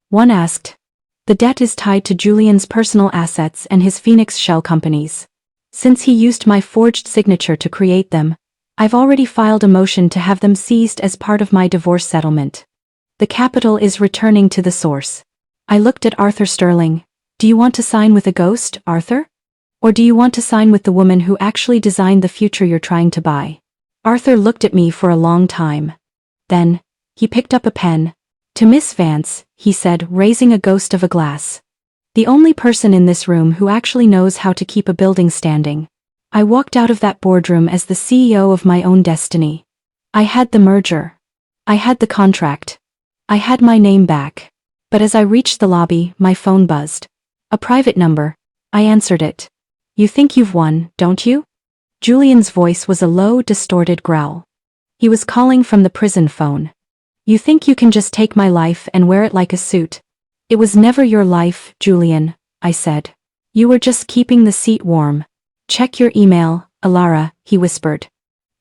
One asked. The debt is tied to Julian's personal assets and his Phoenix shell companies. Since he used my forged signature to create them, I've already filed a motion to have them seized as part of my divorce settlement. The capital is returning to the source. I looked at Arthur Sterling. Do you want to sign with a ghost, Arthur? Or do you want to sign with the woman who actually designed the future you're trying to buy? Arthur looked at me for a long time. Then, he picked up a pen. To Miss Vance, he said, raising a ghost of a glass. The only person in this room who actually knows how to keep a building standing. I walked out of that boardroom as the CEO of my own destiny. I had the merger. I had the contract. I had my name back. But as I reached the lobby, my phone buzzed. A private number. I answered it. You think you've won, don't you? Julian's voice was a low, distorted growl. He was calling from the prison phone. You think you can just take my life and wear it like a suit? It was never your life, Julian, I said. You were just keeping the seat warm. Check your email, Alara, he whispered.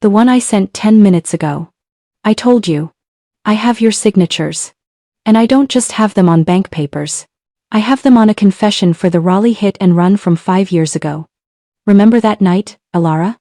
The one I sent 10 minutes ago. I told you. I have your signatures. And I don't just have them on bank papers. I have them on a confession for the Raleigh hit and run from 5 years ago. Remember that night, Alara?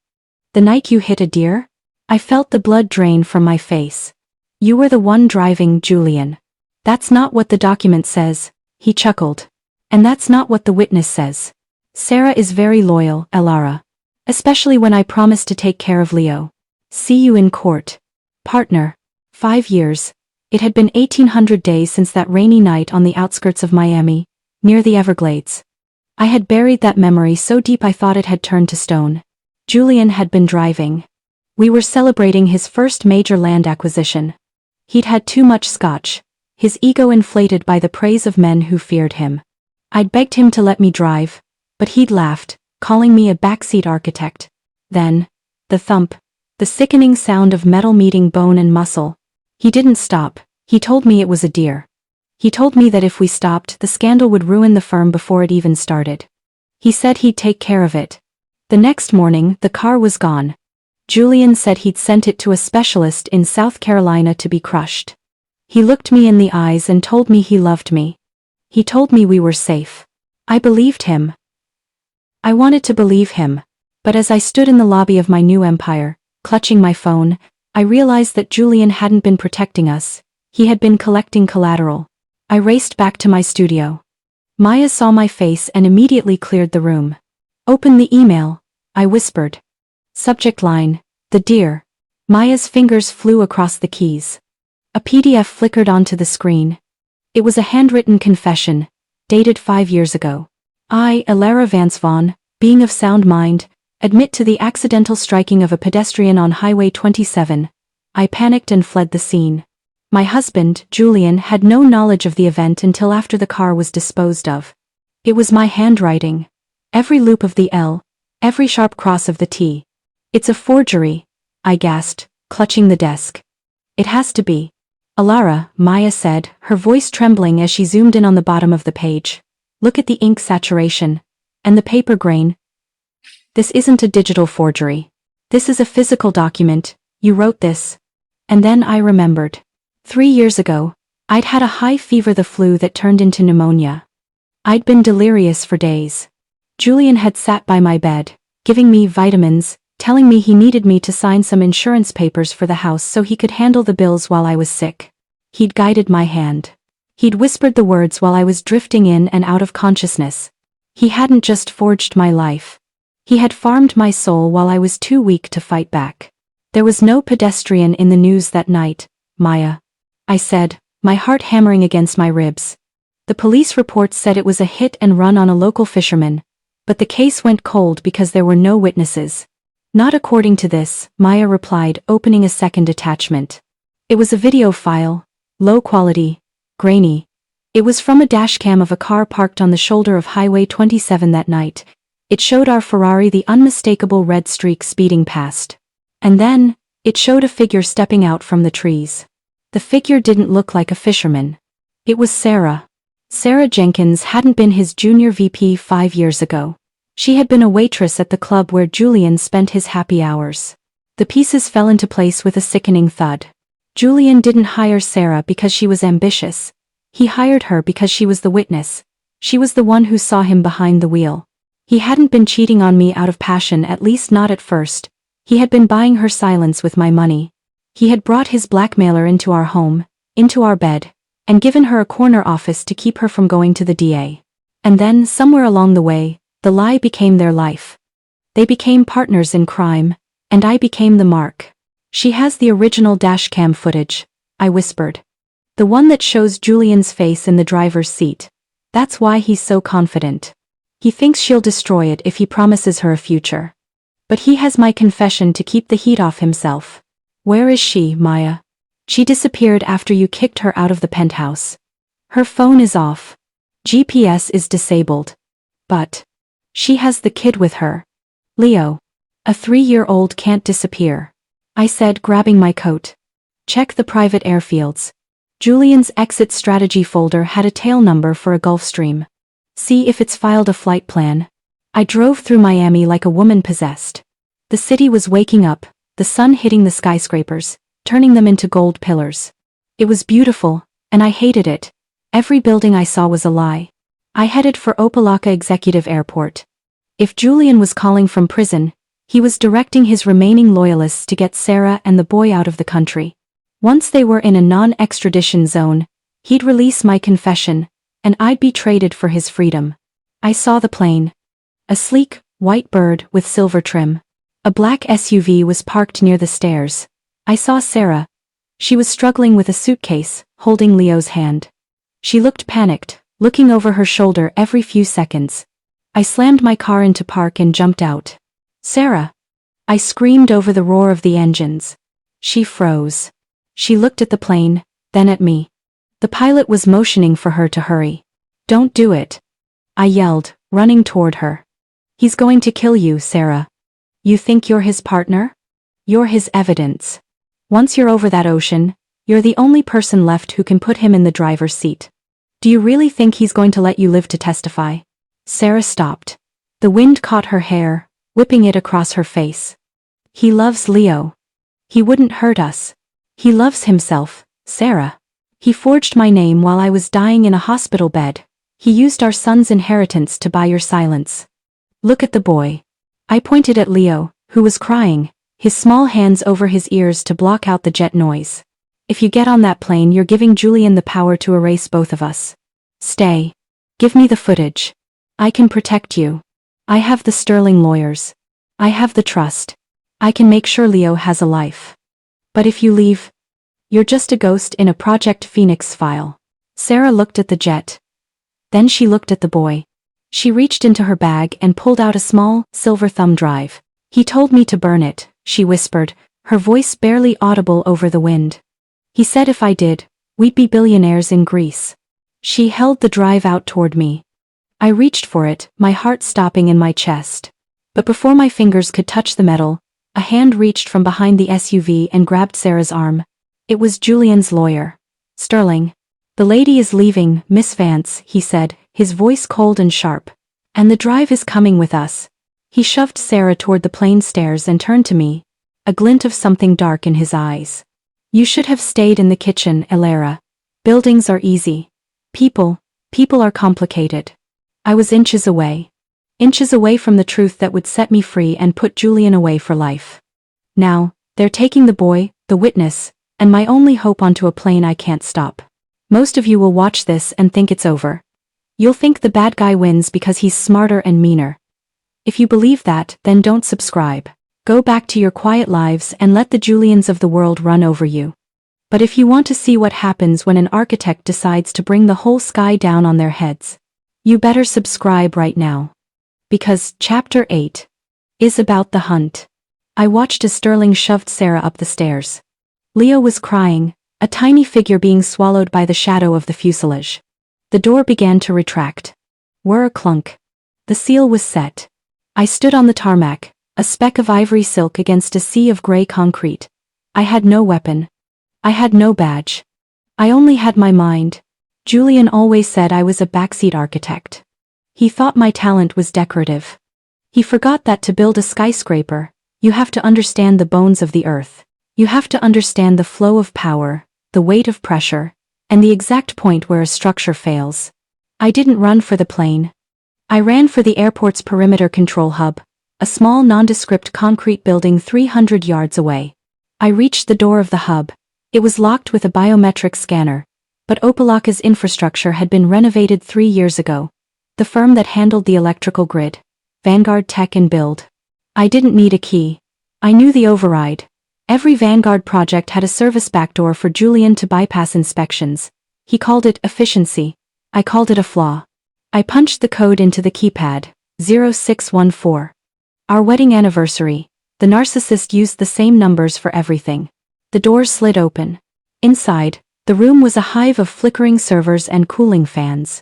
The night you hit a deer? I felt the blood drain from my face. You were the one driving, Julian. That's not what the document says, he chuckled. And that's not what the witness says. Sarah is very loyal, Alara. Especially when I promised to take care of Leo. See you in court. Partner. 5 years. It had been 1800 days since that rainy night on the outskirts of Miami, near the Everglades. I had buried that memory so deep I thought it had turned to stone. Julian had been driving. We were celebrating his first major land acquisition. He'd had too much scotch, his ego inflated by the praise of men who feared him. I'd begged him to let me drive, but he'd laughed, calling me a backseat architect. Then, the thump, the sickening sound of metal meeting bone and muscle. He didn't stop. He told me it was a deer. He told me that if we stopped, the scandal would ruin the firm before it even started. He said he'd take care of it. The next morning, the car was gone. Julian said he'd sent it to a specialist in South Carolina to be crushed. He looked me in the eyes and told me he loved me. He told me we were safe. I believed him. I wanted to believe him. But as I stood in the lobby of my new empire, clutching my phone, I realized that Julian hadn't been protecting us. He had been collecting collateral. I raced back to my studio. Maya saw my face and immediately cleared the room. Open the email, I whispered. Subject line, the deer. Maya's fingers flew across the keys. A PDF flickered onto the screen. It was a handwritten confession, dated 5 years ago. I, Alara Vance Vaughn, being of sound mind, admit to the accidental striking of a pedestrian on Highway 27. I panicked and fled the scene. My husband, Julian, had no knowledge of the event until after the car was disposed of. It was my handwriting. Every loop of the L, every sharp cross of the T. It's a forgery, I gasped, clutching the desk. It has to be. Alara, Maya said, her voice trembling as she zoomed in on the bottom of the page. Look at the ink saturation. And the paper grain. This isn't a digital forgery. This is a physical document. You wrote this. And then I remembered. 3 years ago, I'd had a high fever, the flu that turned into pneumonia. I'd been delirious for days. Julian had sat by my bed, giving me vitamins, telling me he needed me to sign some insurance papers for the house so he could handle the bills while I was sick. He'd guided my hand. He'd whispered the words while I was drifting in and out of consciousness. He hadn't just forged my life. He had farmed my soul while I was too weak to fight back. There was no pedestrian in the news that night, Maya. I said, my heart hammering against my ribs. The police report said it was a hit and run on a local fisherman, but the case went cold because there were no witnesses. Not according to this, Maya replied, opening a second attachment. It was a video file, low quality, grainy. It was from a dashcam of a car parked on the shoulder of Highway 27 that night. It showed our Ferrari, the unmistakable red streak, speeding past. And then, it showed a figure stepping out from the trees. The figure didn't look like a fisherman. It was Sarah. Sarah Jenkins hadn't been his junior VP 5 years ago. She had been a waitress at the club where Julian spent his happy hours. The pieces fell into place with a sickening thud. Julian didn't hire Sarah because she was ambitious. He hired her because she was the witness. She was the one who saw him behind the wheel. He hadn't been cheating on me out of passion, at least not at first. He had been buying her silence with my money. He had brought his blackmailer into our home, into our bed, and given her a corner office to keep her from going to the DA. And then, somewhere along the way, the lie became their life. They became partners in crime, and I became the mark. She has the original dashcam footage, I whispered. The one that shows Julian's face in the driver's seat. That's why he's so confident. He thinks she'll destroy it if he promises her a future. But he has my confession to keep the heat off himself. Where is she, Maya? She disappeared after you kicked her out of the penthouse. Her phone is off. GPS is disabled. But she has the kid with her. Leo. A 3-year-old can't disappear. I said, grabbing my coat. Check the private airfields. Julian's exit strategy folder had a tail number for a Gulfstream. See if it's filed a flight plan. I drove through Miami like a woman possessed. The city was waking up, the sun hitting the skyscrapers, turning them into gold pillars. It was beautiful, and I hated it. Every building I saw was a lie. I headed for Opa-locka Executive Airport. If Julian was calling from prison, he was directing his remaining loyalists to get Sarah and the boy out of the country. Once they were in a non-extradition zone, he'd release my confession, and I'd be traded for his freedom. I saw the plane. A sleek, white bird with silver trim. A black SUV was parked near the stairs. I saw Sarah. She was struggling with a suitcase, holding Leo's hand. She looked panicked, looking over her shoulder every few seconds. I slammed my car into park and jumped out. Sarah! I screamed over the roar of the engines. She froze. She looked at the plane, then at me. The pilot was motioning for her to hurry. Don't do it. I yelled, running toward her. He's going to kill you, Sarah. You think you're his partner? You're his evidence. Once you're over that ocean, you're the only person left who can put him in the driver's seat. Do you really think he's going to let you live to testify? Sarah stopped. The wind caught her hair, whipping it across her face. He loves Leo. He wouldn't hurt us. He loves himself, Sarah. He forged my name while I was dying in a hospital bed. He used our son's inheritance to buy your silence. Look at the boy. I pointed at Leo, who was crying, his small hands over his ears to block out the jet noise. If you get on that plane, you're giving Julian the power to erase both of us. Stay. Give me the footage. I can protect you. I have the sterling lawyers. I have the trust. I can make sure Leo has a life. But if you leave, you're just a ghost in a Project Phoenix file. Sarah looked at the jet. Then she looked at the boy. She reached into her bag and pulled out a small, silver thumb drive. He told me to burn it, she whispered, her voice barely audible over the wind. He said if I did, we'd be billionaires in Greece. She held the drive out toward me. I reached for it, my heart stopping in my chest. But before my fingers could touch the metal, a hand reached from behind the SUV and grabbed Sarah's arm. It was Julian's lawyer. Sterling. The lady is leaving, Miss Vance, he said, his voice cold and sharp. And the drive is coming with us. He shoved Sarah toward the plane stairs and turned to me, a glint of something dark in his eyes. You should have stayed in the kitchen, Elara. Buildings are easy. People are complicated. I was inches away. Inches away from the truth that would set me free and put Julian away for life. Now, they're taking the boy, the witness, and my only hope onto a plane I can't stop. Most of you will watch this and think it's over. You'll think the bad guy wins because he's smarter and meaner. If you believe that, then don't subscribe. Go back to your quiet lives and let the Julians of the world run over you. But if you want to see what happens when an architect decides to bring the whole sky down on their heads, you better subscribe right now. Because Chapter 8 is about the hunt. I watched as Sterling shoved Sarah up the stairs. Leo was crying, a tiny figure being swallowed by the shadow of the fuselage. The door began to retract. Whir clunk. The seal was set. I stood on the tarmac, a speck of ivory silk against a sea of gray concrete. I had no weapon. I had no badge. I only had my mind. Julian always said I was a backseat architect. He thought my talent was decorative. He forgot that to build a skyscraper, you have to understand the bones of the earth. You have to understand the flow of power, the weight of pressure, and the exact point where a structure fails. I didn't run for the plane. I ran for the airport's perimeter control hub, a small nondescript concrete building 300 yards away. I reached the door of the hub. It was locked with a biometric scanner, but Opelaka's infrastructure had been renovated 3 years ago. The firm that handled the electrical grid, Vanguard Tech and Build. I didn't need a key. I knew the override. Every Vanguard project had a service backdoor for Julian to bypass inspections. He called it efficiency. I called it a flaw. I punched the code into the keypad, 0614. Our wedding anniversary. The narcissist used the same numbers for everything. The doors slid open. Inside, the room was a hive of flickering servers and cooling fans.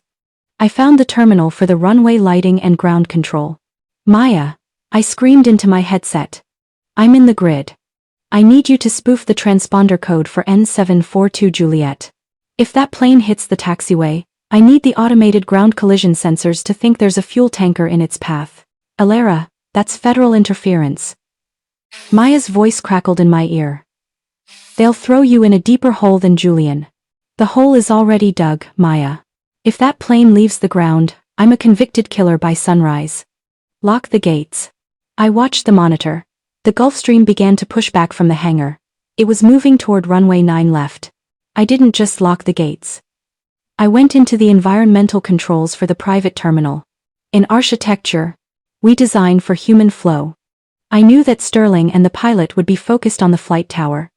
I found the terminal for the runway lighting and ground control. Maya, I screamed into my headset. I'm in the grid. I need you to spoof the transponder code for N742 Juliet. If that plane hits the taxiway, I need the automated ground collision sensors to think there's a fuel tanker in its path. Alara, that's federal interference. Maya's voice crackled in my ear. They'll throw you in a deeper hole than Julian. The hole is already dug, Maya. If that plane leaves the ground, I'm a convicted killer by sunrise. Lock the gates. I watched the monitor. The Gulfstream began to push back from the hangar. It was moving toward runway 9 left. I didn't just lock the gates. I went into the environmental controls for the private terminal. In architecture, we design for human flow. I knew that Sterling and the pilot would be focused on the flight tower.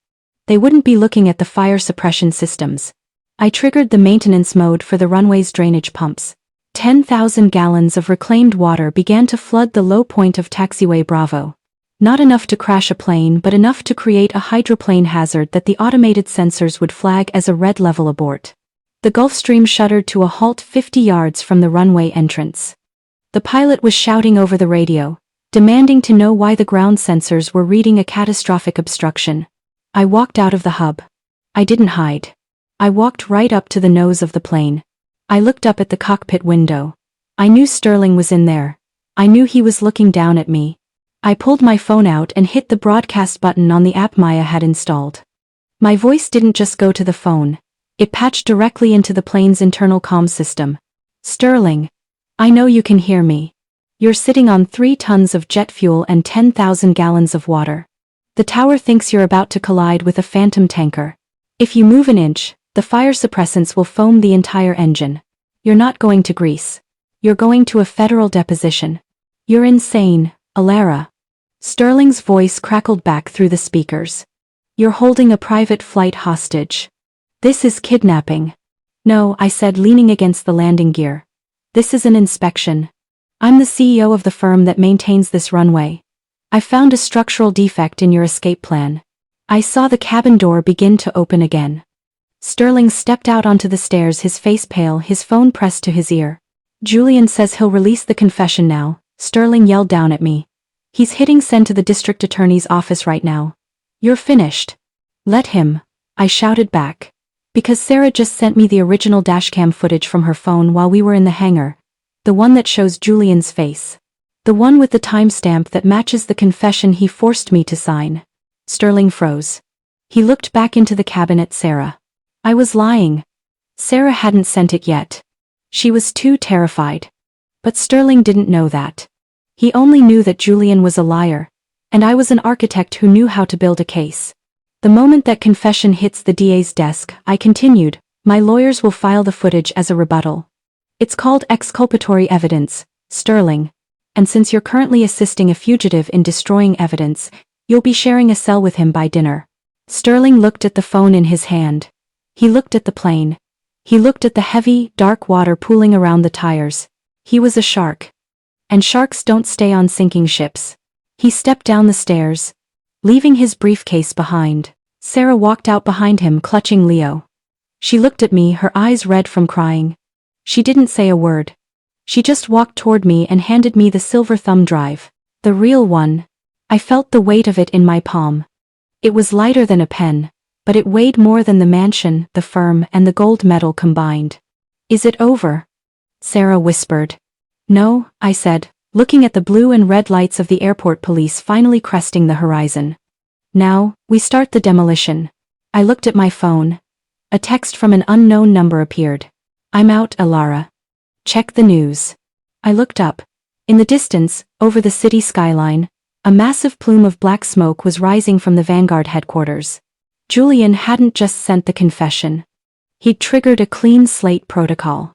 They wouldn't be looking at the fire suppression systems. I triggered the maintenance mode for the runway's drainage pumps. 10,000 gallons of reclaimed water began to flood the low point of taxiway Bravo. Not enough to crash a plane, but enough to create a hydroplane hazard that the automated sensors would flag as a red level abort. The Gulfstream shuddered to a halt 50 yards from the runway entrance. The pilot was shouting over the radio, demanding to know why the ground sensors were reading a catastrophic obstruction. I walked out of the hub. I didn't hide. I walked right up to the nose of the plane. I looked up at the cockpit window. I knew Sterling was in there. I knew he was looking down at me. I pulled my phone out and hit the broadcast button on the app Maya had installed. My voice didn't just go to the phone. It patched directly into the plane's internal comm system. Sterling. I know you can hear me. You're sitting on 3 tons of jet fuel and 10,000 gallons of water. The tower thinks you're about to collide with a phantom tanker. If you move an inch, the fire suppressants will foam the entire engine. You're not going to Greece. You're going to a federal deposition. You're insane, Alara. Sterling's voice crackled back through the speakers. You're holding a private flight hostage. This is kidnapping. No, I said, leaning against the landing gear. This is an inspection. I'm the CEO of the firm that maintains this runway. I found a structural defect in your escape plan. I saw the cabin door begin to open again. Sterling stepped out onto the stairs, his face pale, his phone pressed to his ear. Julian says he'll release the confession now, Sterling yelled down at me. He's hitting send to the district attorney's office right now. You're finished. Let him, I shouted back. Because Sarah just sent me the original dashcam footage from her phone while we were in the hangar. The one that shows Julian's face. The one with the timestamp that matches the confession he forced me to sign. Sterling froze. He looked back into the cabin at Sarah. I was lying. Sarah hadn't sent it yet. She was too terrified. But Sterling didn't know that. He only knew that Julian was a liar, and I was an architect who knew how to build a case. The moment that confession hits the DA's desk, I continued, my lawyers will file the footage as a rebuttal. It's called exculpatory evidence, Sterling, and since you're currently assisting a fugitive in destroying evidence, you'll be sharing a cell with him by dinner. Sterling looked at the phone in his hand. He looked at the plane. He looked at the heavy, dark water pooling around the tires. He was a shark. And sharks don't stay on sinking ships. He stepped down the stairs, leaving his briefcase behind. Sarah walked out behind him, clutching Leo. She looked at me, her eyes red from crying. She didn't say a word. She just walked toward me and handed me the silver thumb drive. The real one. I felt the weight of it in my palm. It was lighter than a pen, but it weighed more than the mansion, the firm, and the gold medal combined. Is it over? Sarah whispered. No, I said, looking at the blue and red lights of the airport police finally cresting the horizon. Now, we start the demolition. I looked at my phone. A text from an unknown number appeared. I'm out, Alara. Check the news. I looked up. In the distance, over the city skyline, a massive plume of black smoke was rising from the Vanguard headquarters. Julian hadn't just sent the confession. He'd triggered a clean slate protocol.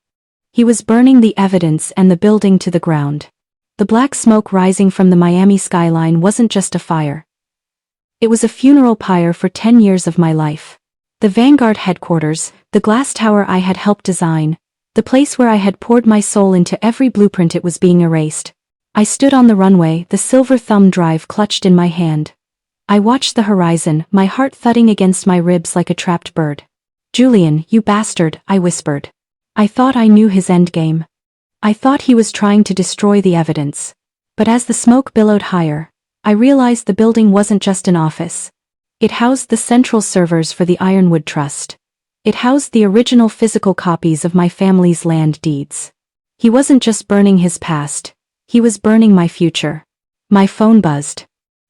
He was burning the evidence and the building to the ground. The black smoke rising from the Miami skyline wasn't just a fire. It was a funeral pyre for 10 years of my life. The Vanguard headquarters, the glass tower I had helped design, the place where I had poured my soul into every blueprint, it was being erased. I stood on the runway, the silver thumb drive clutched in my hand. I watched the horizon, my heart thudding against my ribs like a trapped bird. Julian, you bastard, I whispered. I thought I knew his endgame. I thought he was trying to destroy the evidence. But as the smoke billowed higher, I realized the building wasn't just an office. It housed the central servers for the Ironwood Trust. It housed the original physical copies of my family's land deeds. He wasn't just burning his past, he was burning my future. My phone buzzed.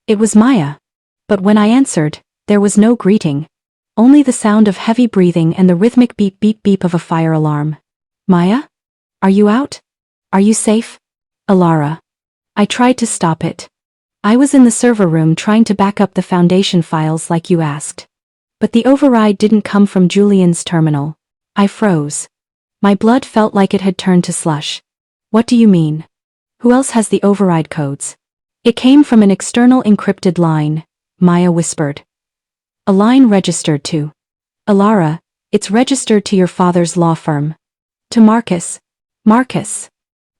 It was Maya. But when I answered, there was no greeting. Only the sound of heavy breathing and the rhythmic beep beep beep of a fire alarm. Maya? Are you out? Are you safe? Alara. I tried to stop it. I was in the server room trying to back up the Foundation files like you asked. But the override didn't come from Julian's terminal. I froze. My blood felt like it had turned to slush. What do you mean? Who else has the override codes? It came from an external encrypted line, Maya whispered. A line registered to Alara. It's registered to your father's law firm. To Marcus. Marcus.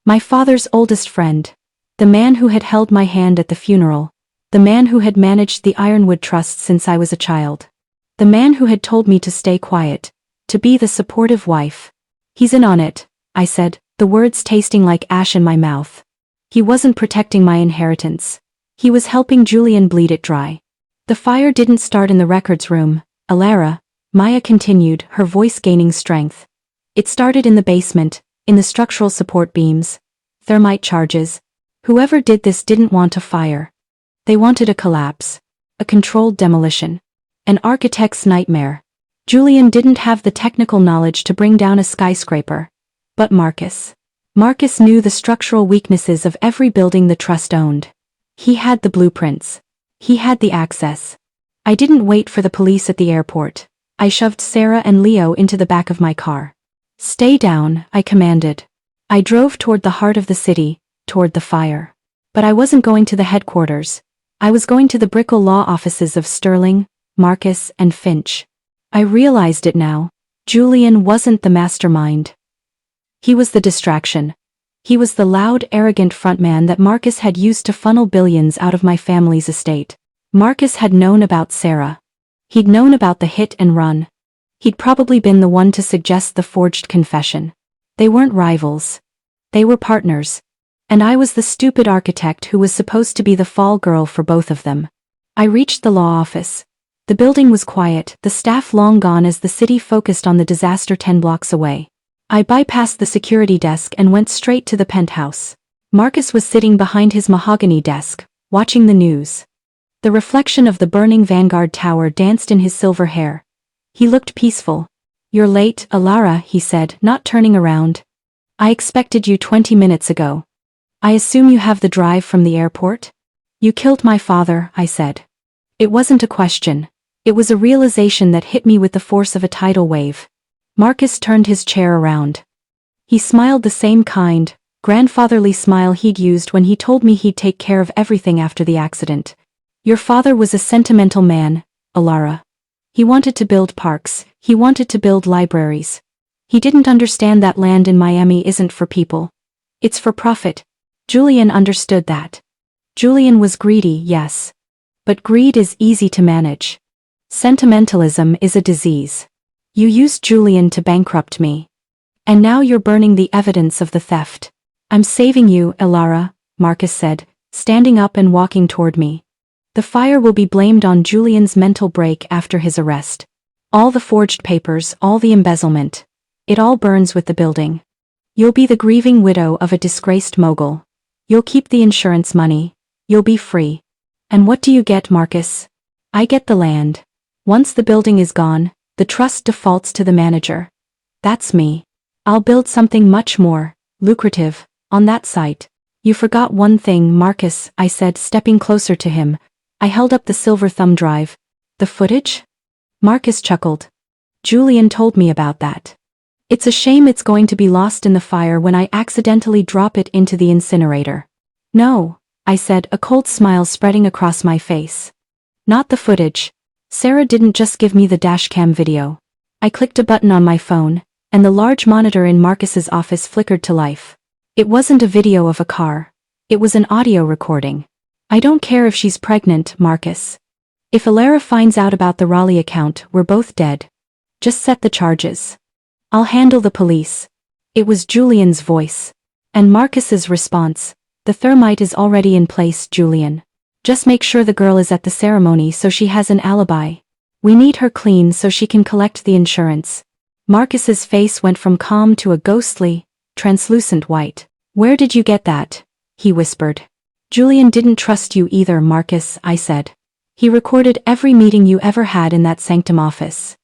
My father's oldest friend. The man who had held my hand at the funeral. The man who had managed the Ironwood Trust since I was a child. The man who had told me to stay quiet, to be the supportive wife. He's in on it, I said, the words tasting like ash in my mouth. He wasn't protecting my inheritance. He was helping Julian bleed it dry. The fire didn't start in the records room, Alara, Maya continued, her voice gaining strength. It started in the basement, in the structural support beams. Thermite charges. Whoever did this didn't want a fire. They wanted a collapse. A controlled demolition. An architect's nightmare. Julian didn't have the technical knowledge to bring down a skyscraper. But Marcus. Marcus knew the structural weaknesses of every building the trust owned. He had the blueprints. He had the access. I didn't wait for the police at the airport. I shoved Sarah and Leo into the back of my car. Stay down, I commanded. I drove toward the heart of the city, toward the fire. But I wasn't going to the headquarters. I was going to the Brickell law offices of Sterling, Marcus, and Finch. I realized it now. Julian wasn't the mastermind. He was the distraction. He was the loud, arrogant frontman that Marcus had used to funnel billions out of my family's estate. Marcus had known about Sarah. He'd known about the hit and run. He'd probably been the one to suggest the forged confession. They weren't rivals. They were partners. And I was the stupid architect who was supposed to be the fall girl for both of them. I reached the law office. The building was quiet, the staff long gone as the city focused on the disaster 10 blocks away. I bypassed the security desk and went straight to the penthouse. Marcus was sitting behind his mahogany desk, watching the news. The reflection of the burning Vanguard tower danced in his silver hair. He looked peaceful. You're late, Alara, he said, not turning around. I expected you 20 minutes ago. I assume you have the drive from the airport? You killed my father, I said. It wasn't a question. It was a realization that hit me with the force of a tidal wave. Marcus turned his chair around. He smiled the same kind, grandfatherly smile he'd used when he told me he'd take care of everything after the accident. Your father was a sentimental man, Alara. He wanted to build parks, he wanted to build libraries. He didn't understand that land in Miami isn't for people. It's for profit. Julian understood that. Julian was greedy, yes. But greed is easy to manage. Sentimentalism is a disease. You used Julian to bankrupt me. And now you're burning the evidence of the theft. I'm saving you, Alara, Marcus said, standing up and walking toward me. The fire will be blamed on Julian's mental break after his arrest. All the forged papers, all the embezzlement. It all burns with the building. You'll be the grieving widow of a disgraced mogul. You'll keep the insurance money. You'll be free. And what do you get, Marcus? I get the land. Once the building is gone, the trust defaults to the manager. That's me. I'll build something much more lucrative on that site. You forgot one thing, Marcus, I said, stepping closer to him. I held up the silver thumb drive. The footage? Marcus chuckled. Julian told me about that. It's a shame it's going to be lost in the fire when I accidentally drop it into the incinerator. No, I said, a cold smile spreading across my face. Not the footage. Sarah didn't just give me the dashcam video. I clicked a button on my phone, and the large monitor in Marcus's office flickered to life. It wasn't a video of a car. It was an audio recording. I don't care if she's pregnant, Marcus. If Alara finds out about the Raleigh account, we're both dead. Just set the charges. I'll handle the police. It was Julian's voice. And Marcus's response. The thermite is already in place, Julian. Just make sure the girl is at the ceremony so she has an alibi. We need her clean so she can collect the insurance. Marcus's face went from calm to a ghostly, translucent white. Where did you get that? He whispered. Julian didn't trust you either, Marcus, I said. He recorded every meeting you ever had in that sanctum office.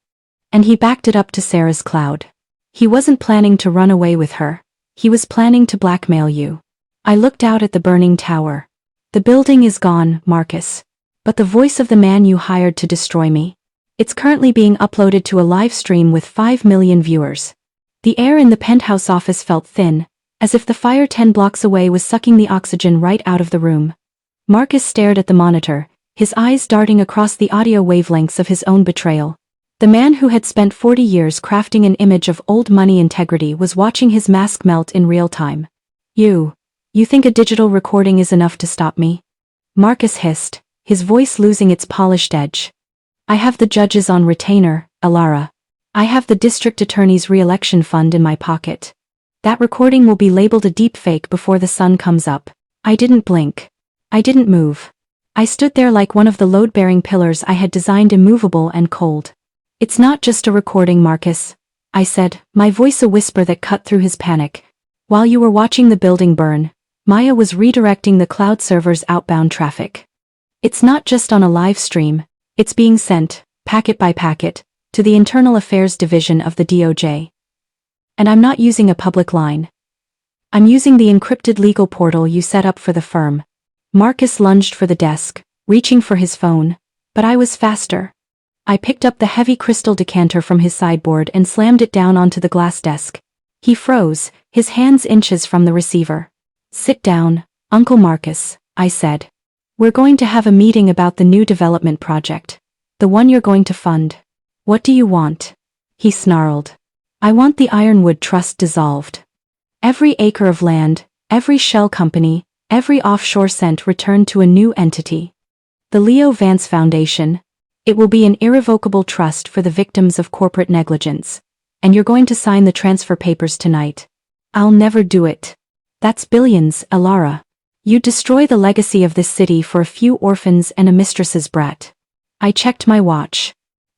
And he backed it up to Sarah's cloud. He wasn't planning to run away with her. He was planning to blackmail you. I looked out at the burning tower. The building is gone, Marcus. But the voice of the man you hired to destroy me? It's currently being uploaded to a live stream with 5 million viewers. The air in the penthouse office felt thin, as if the fire 10 blocks away was sucking the oxygen right out of the room. Marcus stared at the monitor, his eyes darting across the audio wavelengths of his own betrayal. The man who had spent 40 years crafting an image of old money integrity was watching his mask melt in real time. You think a digital recording is enough to stop me? Marcus hissed, his voice losing its polished edge. I have the judges on retainer, Alara. I have the district attorney's re-election fund in my pocket. That recording will be labeled a deepfake before the sun comes up. I didn't blink. I didn't move. I stood there like one of the load-bearing pillars I had designed, immovable and cold. It's not just a recording, Marcus, I said, my voice a whisper that cut through his panic. While you were watching the building burn, Maya was redirecting the cloud server's outbound traffic. It's not just on a live stream, it's being sent, packet by packet, to the Internal Affairs Division of the DOJ. And I'm not using a public line. I'm using the encrypted legal portal you set up for the firm. Marcus lunged for the desk, reaching for his phone, but I was faster. I picked up the heavy crystal decanter from his sideboard and slammed it down onto the glass desk. He froze, his hands inches from the receiver. Sit down, Uncle Marcus, I said. We're going to have a meeting about the new development project. The one you're going to fund. What do you want? He snarled. I want the Ironwood Trust dissolved. Every acre of land, every shell company, every offshore cent returned to a new entity. The Leo Vance Foundation. It will be an irrevocable trust for the victims of corporate negligence. And you're going to sign the transfer papers tonight. I'll never do it. That's billions, Alara. You'd destroy the legacy of this city for a few orphans and a mistress's brat. I checked my watch.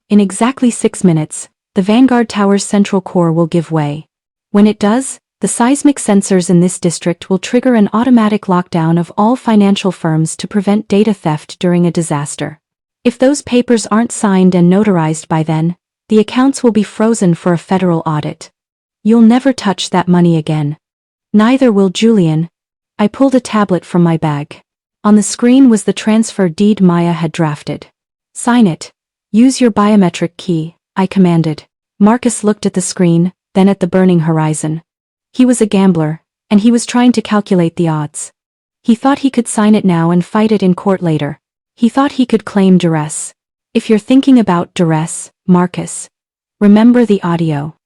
In exactly 6 minutes, the Vanguard Tower's central core will give way. When it does, the seismic sensors in this district will trigger an automatic lockdown of all financial firms to prevent data theft during a disaster. If those papers aren't signed and notarized by then, the accounts will be frozen for a federal audit. You'll never touch that money again. Neither will Julian. I pulled a tablet from my bag. On the screen was the transfer deed Maya had drafted. Sign it. Use your biometric key, I commanded. Marcus looked at the screen, then at the burning horizon. He was a gambler, and he was trying to calculate the odds. He thought he could sign it now and fight it in court later. He thought he could claim duress. If you're thinking about duress, Marcus, remember the audio.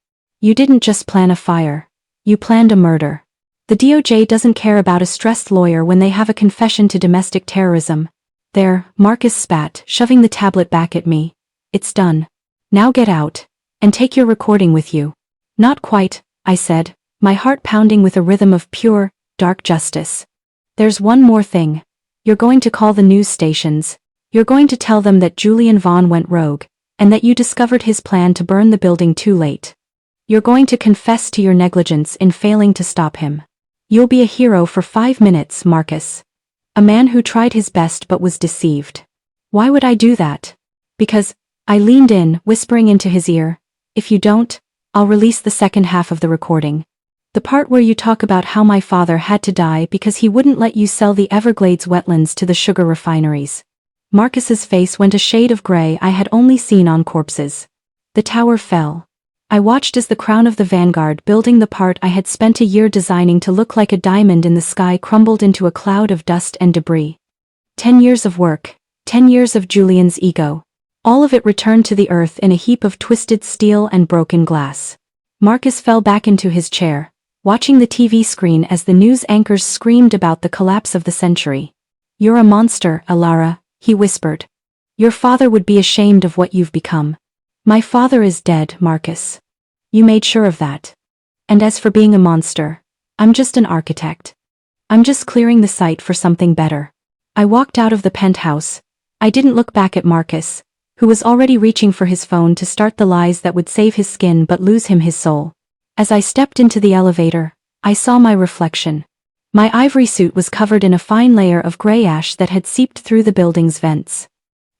You didn't just plan a fire. You planned a murder. The DOJ doesn't care about a stressed lawyer when they have a confession to domestic terrorism. There, Marcus spat, shoving the tablet back at me. It's done. Now get out. And take your recording with you. Not quite, I said, my heart pounding with a rhythm of pure, dark justice. There's one more thing. You're going to call the news stations. You're going to tell them that Julian Vaughn went rogue, and that you discovered his plan to burn the building too late. You're going to confess to your negligence in failing to stop him. You'll be a hero for 5 minutes, Marcus. A man who tried his best but was deceived. Why would I do that? Because, I leaned in, whispering into his ear, if you don't, I'll release the second half of the recording. The part where you talk about how my father had to die because he wouldn't let you sell the Everglades wetlands to the sugar refineries. Marcus's face went a shade of gray I had only seen on corpses. The tower fell. I watched as the crown of the Vanguard building the part I had spent a year designing to look like a diamond in the sky crumbled into a cloud of dust and debris. 10 years of work, 10 years of Julian's ego. All of it returned to the earth in a heap of twisted steel and broken glass. Marcus fell back into his chair, watching the TV screen as the news anchors screamed about the collapse of the century. You're a monster, Alara, he whispered. Your father would be ashamed of what you've become. My father is dead, Marcus. You made sure of that. And as for being a monster, I'm just an architect. I'm just clearing the site for something better. I walked out of the penthouse. I didn't look back at Marcus, who was already reaching for his phone to start the lies that would save his skin but lose him his soul. As I stepped into the elevator, I saw my reflection. My ivory suit was covered in a fine layer of gray ash that had seeped through the building's vents.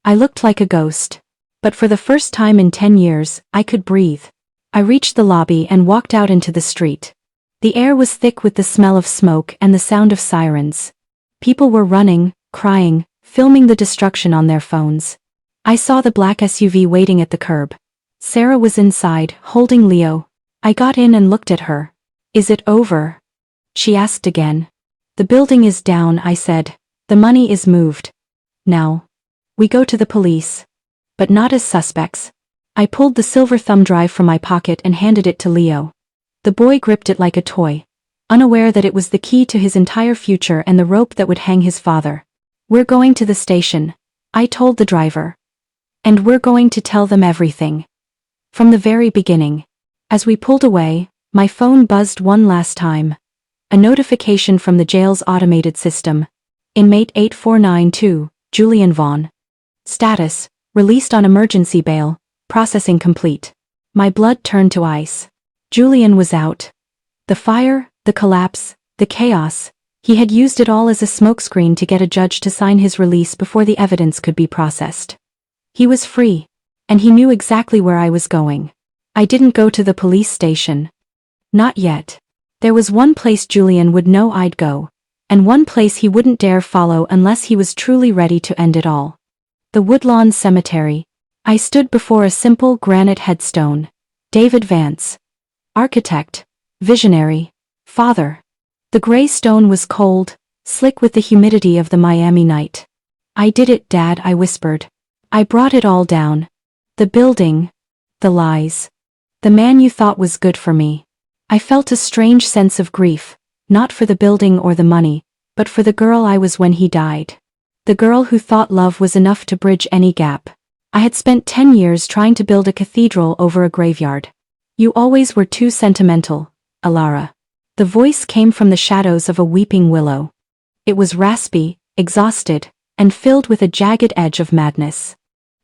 I looked like a ghost. But for the first time in 10 years, I could breathe. I reached the lobby and walked out into the street. The air was thick with the smell of smoke and the sound of sirens. People were running, crying, filming the destruction on their phones. I saw the black SUV waiting at the curb. Sarah was inside, holding Leo. I got in and looked at her. Is it over? She asked again. The building is down, I said. The money is moved. Now. We go to the police. But not as suspects. I pulled the silver thumb drive from my pocket and handed it to Leo. The boy gripped it like a toy, unaware that it was the key to his entire future and the rope that would hang his father. We're going to the station, I told the driver. And we're going to tell them everything. From the very beginning. As we pulled away, my phone buzzed one last time. A notification from the jail's automated system. Inmate 8492, Julian Vaughn. Status, released on emergency bail, processing complete. My blood turned to ice. Julian was out. The fire, the collapse, the chaos, he had used it all as a smokescreen to get a judge to sign his release before the evidence could be processed. He was free. And he knew exactly where I was going. I didn't go to the police station. Not yet. There was one place Julian would know I'd go, and one place he wouldn't dare follow unless he was truly ready to end it all. The Woodlawn Cemetery. I stood before a simple granite headstone. David Vance. Architect. Visionary. Father. The gray stone was cold, slick with the humidity of the Miami night. I did it, Dad, I whispered. I brought it all down. The building. The lies. The man you thought was good for me. I felt a strange sense of grief, not for the building or the money, but for the girl I was when he died. The girl who thought love was enough to bridge any gap. I had spent 10 years trying to build a cathedral over a graveyard. You always were too sentimental, Alara. The voice came from the shadows of a weeping willow. It was raspy, exhausted, and filled with a jagged edge of madness.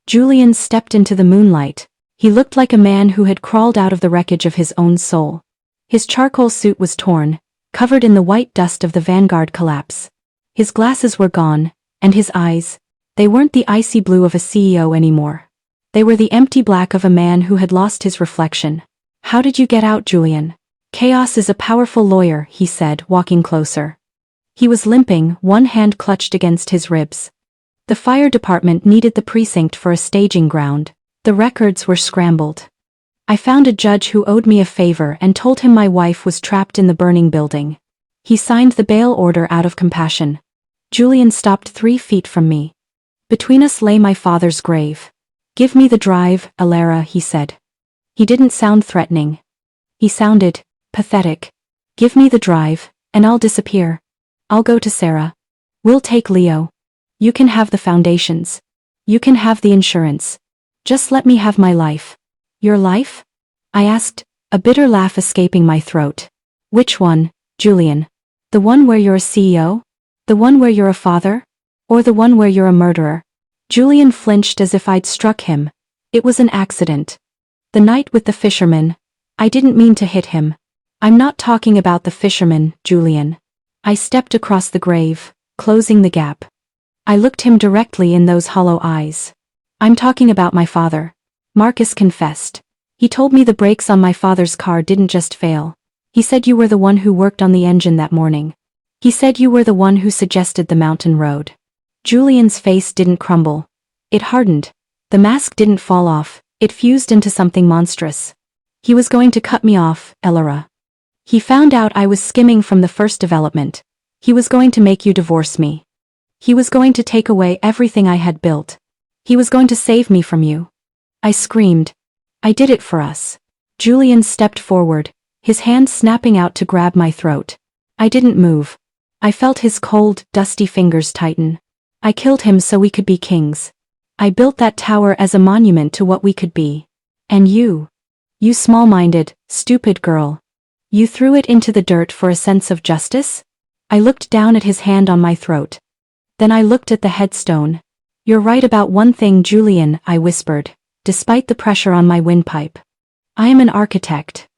Julian stepped into the moonlight. He looked like a man who had crawled out of the wreckage of his own soul. His charcoal suit was torn, covered in the white dust of the Vanguard collapse. His glasses were gone, and his eyes, they weren't the icy blue of a CEO anymore. They were the empty black of a man who had lost his reflection. How did you get out, Julian? Chaos is a powerful lawyer, he said, walking closer. He was limping, one hand clutched against his ribs. The fire department needed the precinct for a staging ground. The records were scrambled. I found a judge who owed me a favor and told him my wife was trapped in the burning building. He signed the bail order out of compassion. Julian stopped 3 feet from me. Between us lay my father's grave. Give me the drive, Alara, he said. He didn't sound threatening. He sounded pathetic. Give me the drive, and I'll disappear. I'll go to Sarah. We'll take Leo. You can have the foundations. You can have the insurance. Just let me have my life. Your life? I asked, a bitter laugh escaping my throat. Which one, Julian? The one where you're a CEO? The one where you're a father? Or the one where you're a murderer? Julian flinched as if I'd struck him. It was an accident. The night with the fisherman. I didn't mean to hit him. I'm not talking about the fisherman, Julian. I stepped across the grave, closing the gap. I looked him directly in those hollow eyes. I'm talking about my father. Marcus confessed. He told me the brakes on my father's car didn't just fail. He said you were the one who worked on the engine that morning. He said you were the one who suggested the mountain road. Julian's face didn't crumble. It hardened. The mask didn't fall off, it fused into something monstrous. He was going to cut me off, Elora. He found out I was skimming from the first development. He was going to make you divorce me. He was going to take away everything I had built. He was going to save me from you. I screamed. I did it for us. Julian stepped forward, his hand snapping out to grab my throat. I didn't move. I felt his cold, dusty fingers tighten. I killed him so we could be kings. I built that tower as a monument to what we could be. And you small-minded, stupid girl. You threw it into the dirt for a sense of justice? I looked down at his hand on my throat. Then I looked at the headstone. You're right about one thing, Julian, I whispered, despite the pressure on my windpipe. I am an architect.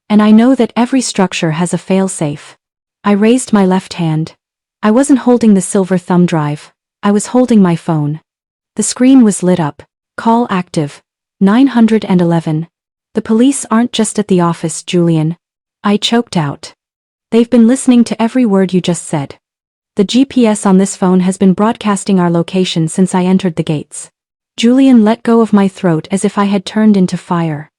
And I know that every structure has a fail-safe. I raised my left hand. I wasn't holding the silver thumb drive. I was holding my phone. The screen was lit up. Call active. 911. The police aren't just at the office, Julian. I choked out. They've been listening to every word you just said. The GPS on this phone has been broadcasting our location since I entered the gates. Julian let go of my throat as if I had turned into fire.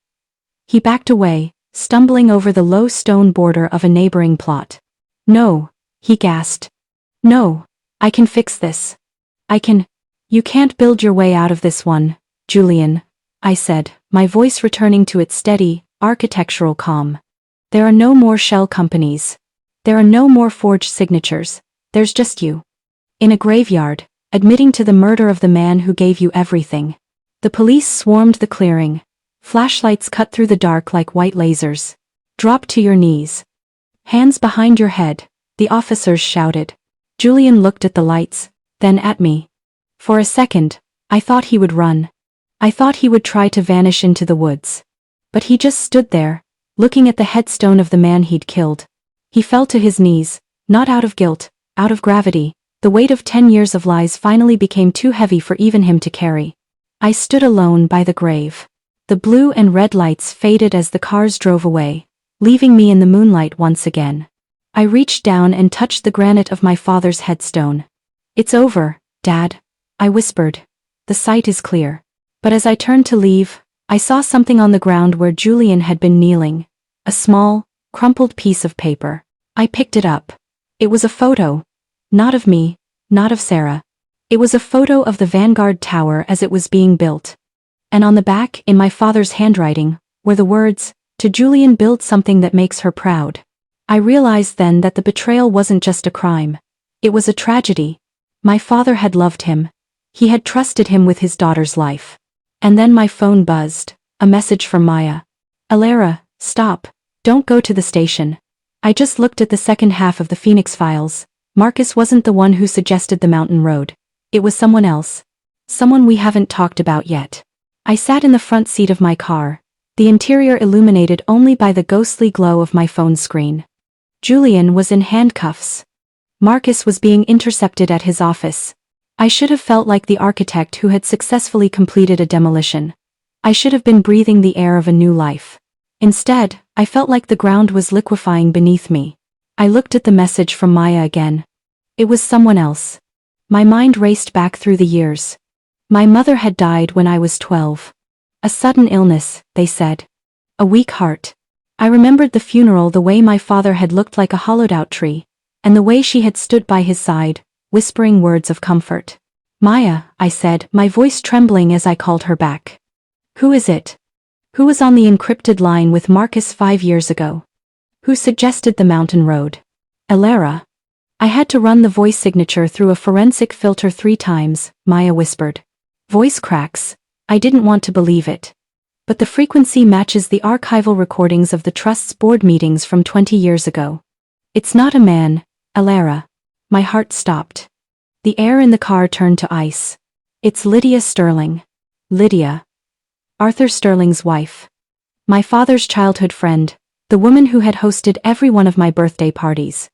He backed away, stumbling over the low stone border of a neighboring plot. No, he gasped. No, I can fix this. I can. You can't build your way out of this one, Julian, I said, my voice returning to its steady, architectural calm. There are no more shell companies. There are no more forged signatures. There's just you. In a graveyard, admitting to the murder of the man who gave you everything. The police swarmed the clearing. Flashlights cut through the dark like white lasers. Drop to your knees. Hands behind your head, the officers shouted. Julian looked at the lights, then at me. For a second, I thought he would run. I thought he would try to vanish into the woods. But he just stood there, looking at the headstone of the man he'd killed. He fell to his knees, not out of guilt, out of gravity. The weight of 10 years of lies finally became too heavy for even him to carry. I stood alone by the grave. The blue and red lights faded as the cars drove away, leaving me in the moonlight once again. I reached down and touched the granite of my father's headstone. It's over, Dad, I whispered. The sight is clear. But as I turned to leave, I saw something on the ground where Julian had been kneeling. A small, crumpled piece of paper. I picked it up. It was a photo. Not of me, not of Sarah. It was a photo of the Vanguard Tower as it was being built. And on the back, in my father's handwriting, were the words, "To Julian, build something that makes her proud." I realized then that the betrayal wasn't just a crime. It was a tragedy. My father had loved him. He had trusted him with his daughter's life. And then my phone buzzed, a message from Maya. "Elora, stop. Don't go to the station." I just looked at the second half of the Phoenix Files. Marcus wasn't the one who suggested the mountain road. It was someone else. Someone we haven't talked about yet. I sat in the front seat of my car, the interior illuminated only by the ghostly glow of my phone screen. Julian was in handcuffs. Marcus was being intercepted at his office. I should have felt like the architect who had successfully completed a demolition. I should have been breathing the air of a new life. Instead, I felt like the ground was liquefying beneath me. I looked at the message from Maya again. It was someone else. My mind raced back through the years. My mother had died when I was 12. A sudden illness, they said. A weak heart. I remembered the funeral, the way my father had looked like a hollowed-out tree, and the way she had stood by his side, whispering words of comfort. "Maya," I said, my voice trembling as I called her back. "Who is it? Who was on the encrypted line with Marcus 5 years ago? Who suggested the mountain road?" "Elora." "I had to run the voice signature through a forensic filter 3 times, Maya whispered. Voice cracks. I didn't want to believe it. But the frequency matches the archival recordings of the Trust's board meetings from 20 years ago. It's not a man, Elora." My heart stopped. The air in the car turned to ice. "It's Lydia Sterling." Lydia. Arthur Sterling's wife. My father's childhood friend, The woman who had hosted every one of my birthday parties.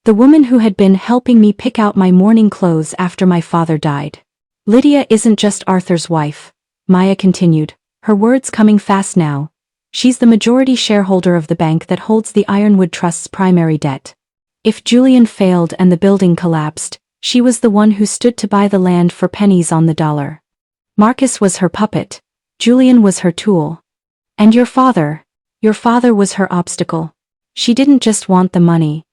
The woman who had been helping me pick out my mourning clothes after my father died. Lydia isn't just Arthur's wife, Maya continued, her words coming fast now. She's the majority shareholder of the bank that holds the Ironwood Trust's primary debt. If Julian failed and the building collapsed, she was the one who stood to buy the land for pennies on the dollar. Marcus was her puppet. Julian was her tool. And your father was her obstacle. She didn't just want the money.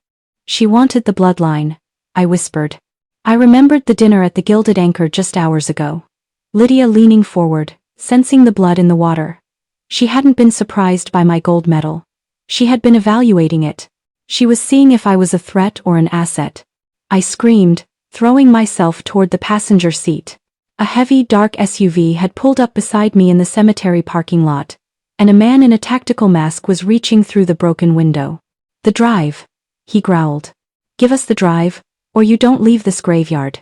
She wanted the bloodline, I whispered. I remembered the dinner at the Gilded Anchor just hours ago. Lydia leaning forward, sensing the blood in the water. She hadn't been surprised by my gold medal. She had been evaluating it. She was seeing if I was a threat or an asset. I screamed, throwing myself toward the passenger seat. A heavy, dark SUV had pulled up beside me in the cemetery parking lot, and a man in a tactical mask was reaching through the broken window. The drive, he growled. Give us the drive, or you don't leave this graveyard.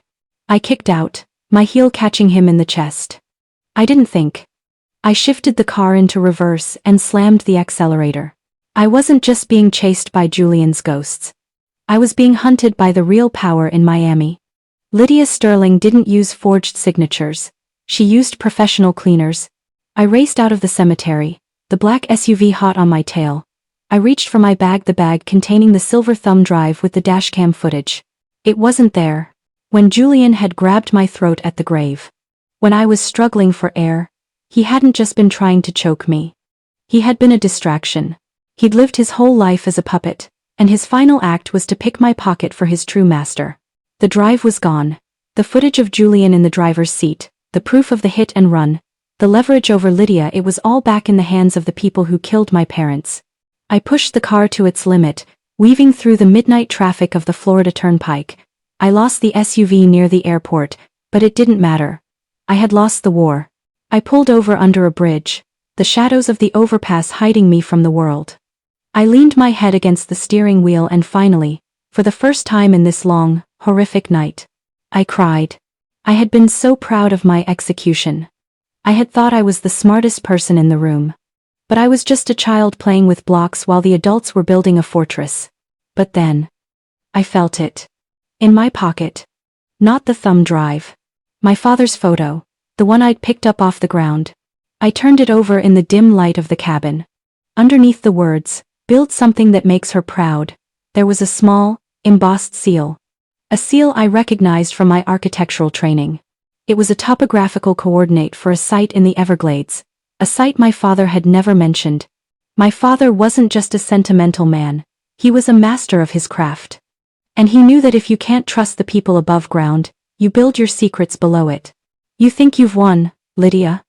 I kicked out, my heel catching him in the chest. I didn't think. I shifted the car into reverse and slammed the accelerator. I wasn't just being chased by Julian's ghosts. I was being hunted by the real power in Miami. Lydia Sterling didn't use forged signatures. She used professional cleaners. I raced out of the cemetery, the black SUV hot on my tail. I reached for my bag, the bag containing the silver thumb drive with the dashcam footage. It wasn't there. When Julian had grabbed my throat at the grave. When I was struggling for air, he hadn't just been trying to choke me. He had been a distraction. He'd lived his whole life as a puppet, and his final act was to pick my pocket for his true master. The drive was gone. The footage of Julian in the driver's seat, the proof of the hit and run, the leverage over Lydia, it was all back in the hands of the people who killed my parents. I pushed the car to its limit, weaving through the midnight traffic of the Florida Turnpike. I lost the SUV near the airport, but it didn't matter. I had lost the war. I pulled over under a bridge, the shadows of the overpass hiding me from the world. I leaned my head against the steering wheel and finally, for the first time in this long, horrific night, I cried. I had been so proud of my execution. I had thought I was the smartest person in the room. But I was just a child playing with blocks while the adults were building a fortress. But then, I felt it. In my pocket. Not the thumb drive. My father's photo, the one I'd picked up off the ground. I turned it over in the dim light of the cabin. Underneath the words, "Build something that makes her proud," there was a small, embossed seal. A seal I recognized from my architectural training. It was a topographical coordinate for a site in the Everglades, a site my father had never mentioned. My father wasn't just a sentimental man, he was a master of his craft. And he knew that if you can't trust the people above ground, you build your secrets below it. You think you've won, Lydia?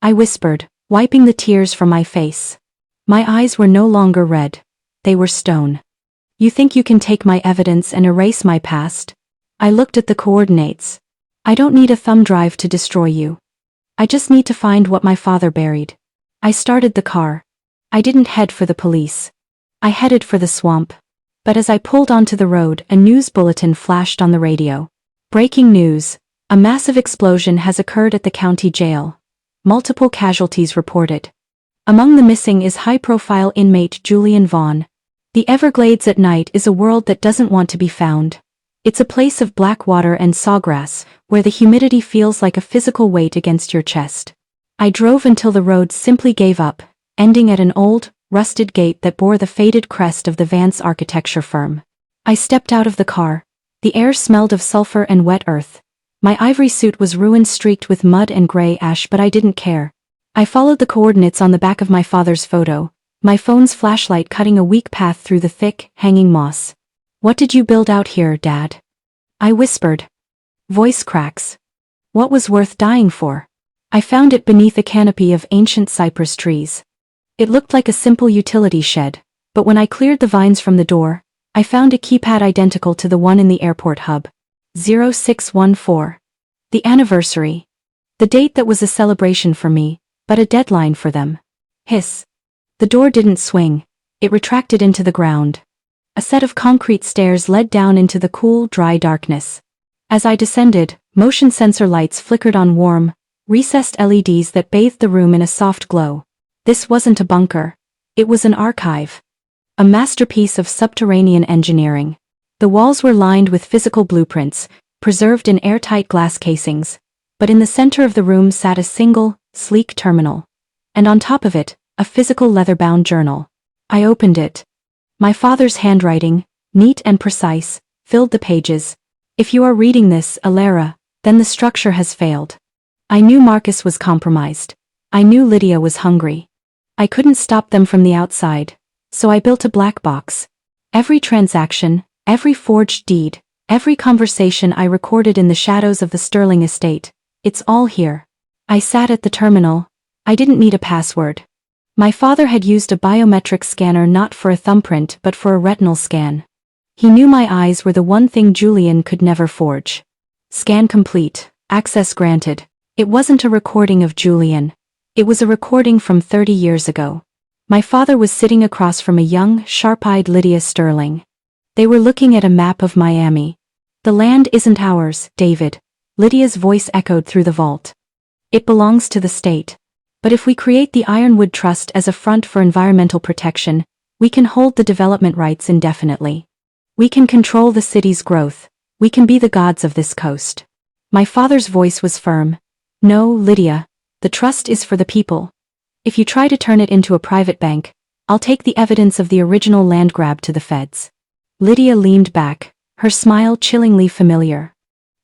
I whispered, wiping the tears from my face. My eyes were no longer red. They were stone. You think you can take my evidence and erase my past? I looked at the coordinates. I don't need a thumb drive to destroy you. I just need to find what my father buried. I started the car. I didn't head for the police. I headed for the swamp. But as I pulled onto the road, a news bulletin flashed on the radio. Breaking news. A massive explosion has occurred at the county jail. Multiple casualties reported. Among the missing is high-profile inmate Julian Vaughn. The Everglades at night is a world that doesn't want to be found. It's a place of black water and sawgrass, where the humidity feels like a physical weight against your chest. I drove until the road simply gave up, ending at an old, rusted gate that bore the faded crest of the Vance architecture firm. I stepped out of the car. The air smelled of sulfur and wet earth. My ivory suit was ruined, streaked with mud and gray ash, but I didn't care. I followed the coordinates on the back of my father's photo, my phone's flashlight cutting a weak path through the thick, hanging moss. "What did you build out here, Dad?" I whispered. Voice cracks. What was worth dying for? I found it beneath a canopy of ancient cypress trees. It looked like a simple utility shed, but when I cleared the vines from the door, I found a keypad identical to the one in the airport hub. 0614. The anniversary. The date that was a celebration for me, but a deadline for them. Hiss. The door didn't swing. It retracted into the ground. A set of concrete stairs led down into the cool, dry darkness. As I descended, motion sensor lights flickered on warm, recessed LEDs that bathed the room in a soft glow. This wasn't a bunker. It was an archive. A masterpiece of subterranean engineering. The walls were lined with physical blueprints, preserved in airtight glass casings, but in the center of the room sat a single, sleek terminal. And on top of it, a physical leather-bound journal. I opened it. My father's handwriting, neat and precise, filled the pages. If you are reading this, Alara, then the structure has failed. I knew Marcus was compromised. I knew Lydia was hungry. I couldn't stop them from the outside, so I built a black box. Every transaction, every forged deed, every conversation I recorded in the shadows of the Sterling estate, it's all here. I sat at the terminal. I didn't need a password. My father had used a biometric scanner not for a thumbprint but for a retinal scan. He knew my eyes were the one thing Julian could never forge. Scan complete. Access granted. It wasn't a recording of Julian. It was a recording from 30 years ago. My father was sitting across from a young, sharp-eyed Lydia Sterling. They were looking at a map of Miami. The land isn't ours, David. Lydia's voice echoed through the vault. It belongs to the state. But if we create the Ironwood Trust as a front for environmental protection, we can hold the development rights indefinitely. We can control the city's growth. We can be the gods of this coast. My father's voice was firm. No, Lydia, the trust is for the people. If you try to turn it into a private bank, I'll take the evidence of the original land grab to the feds. Lydia leaned back, her smile chillingly familiar.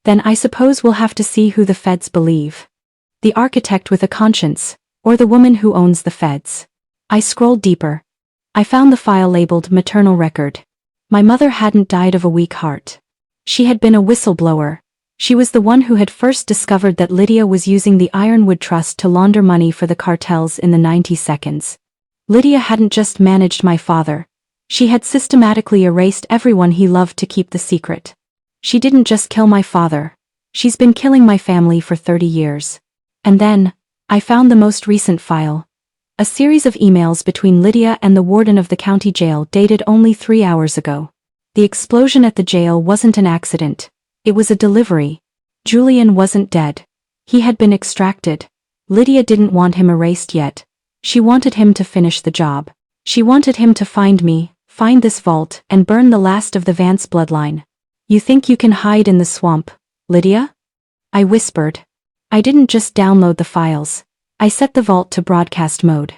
Then I suppose we'll have to see who the feds believe. The architect with a conscience, or the woman who owns the feds. I scrolled deeper. I found the file labeled maternal record. My mother hadn't died of a weak heart. She had been a whistleblower. She was the one who had first discovered that Lydia was using the Ironwood Trust to launder money for the cartels in the 90s. Lydia hadn't just managed my father. She had systematically erased everyone he loved to keep the secret. She didn't just kill my father. She's been killing my family for 30 years. And then, I found the most recent file. A series of emails between Lydia and the warden of the county jail dated only 3 hours ago. The explosion at the jail wasn't an accident. It was a delivery. Julian wasn't dead. He had been extracted. Lydia didn't want him erased yet. She wanted him to finish the job. She wanted him to find me, find this vault, and burn the last of the Vance bloodline. You think you can hide in the swamp, Lydia? I whispered. I didn't just download the files. I set the vault to broadcast mode.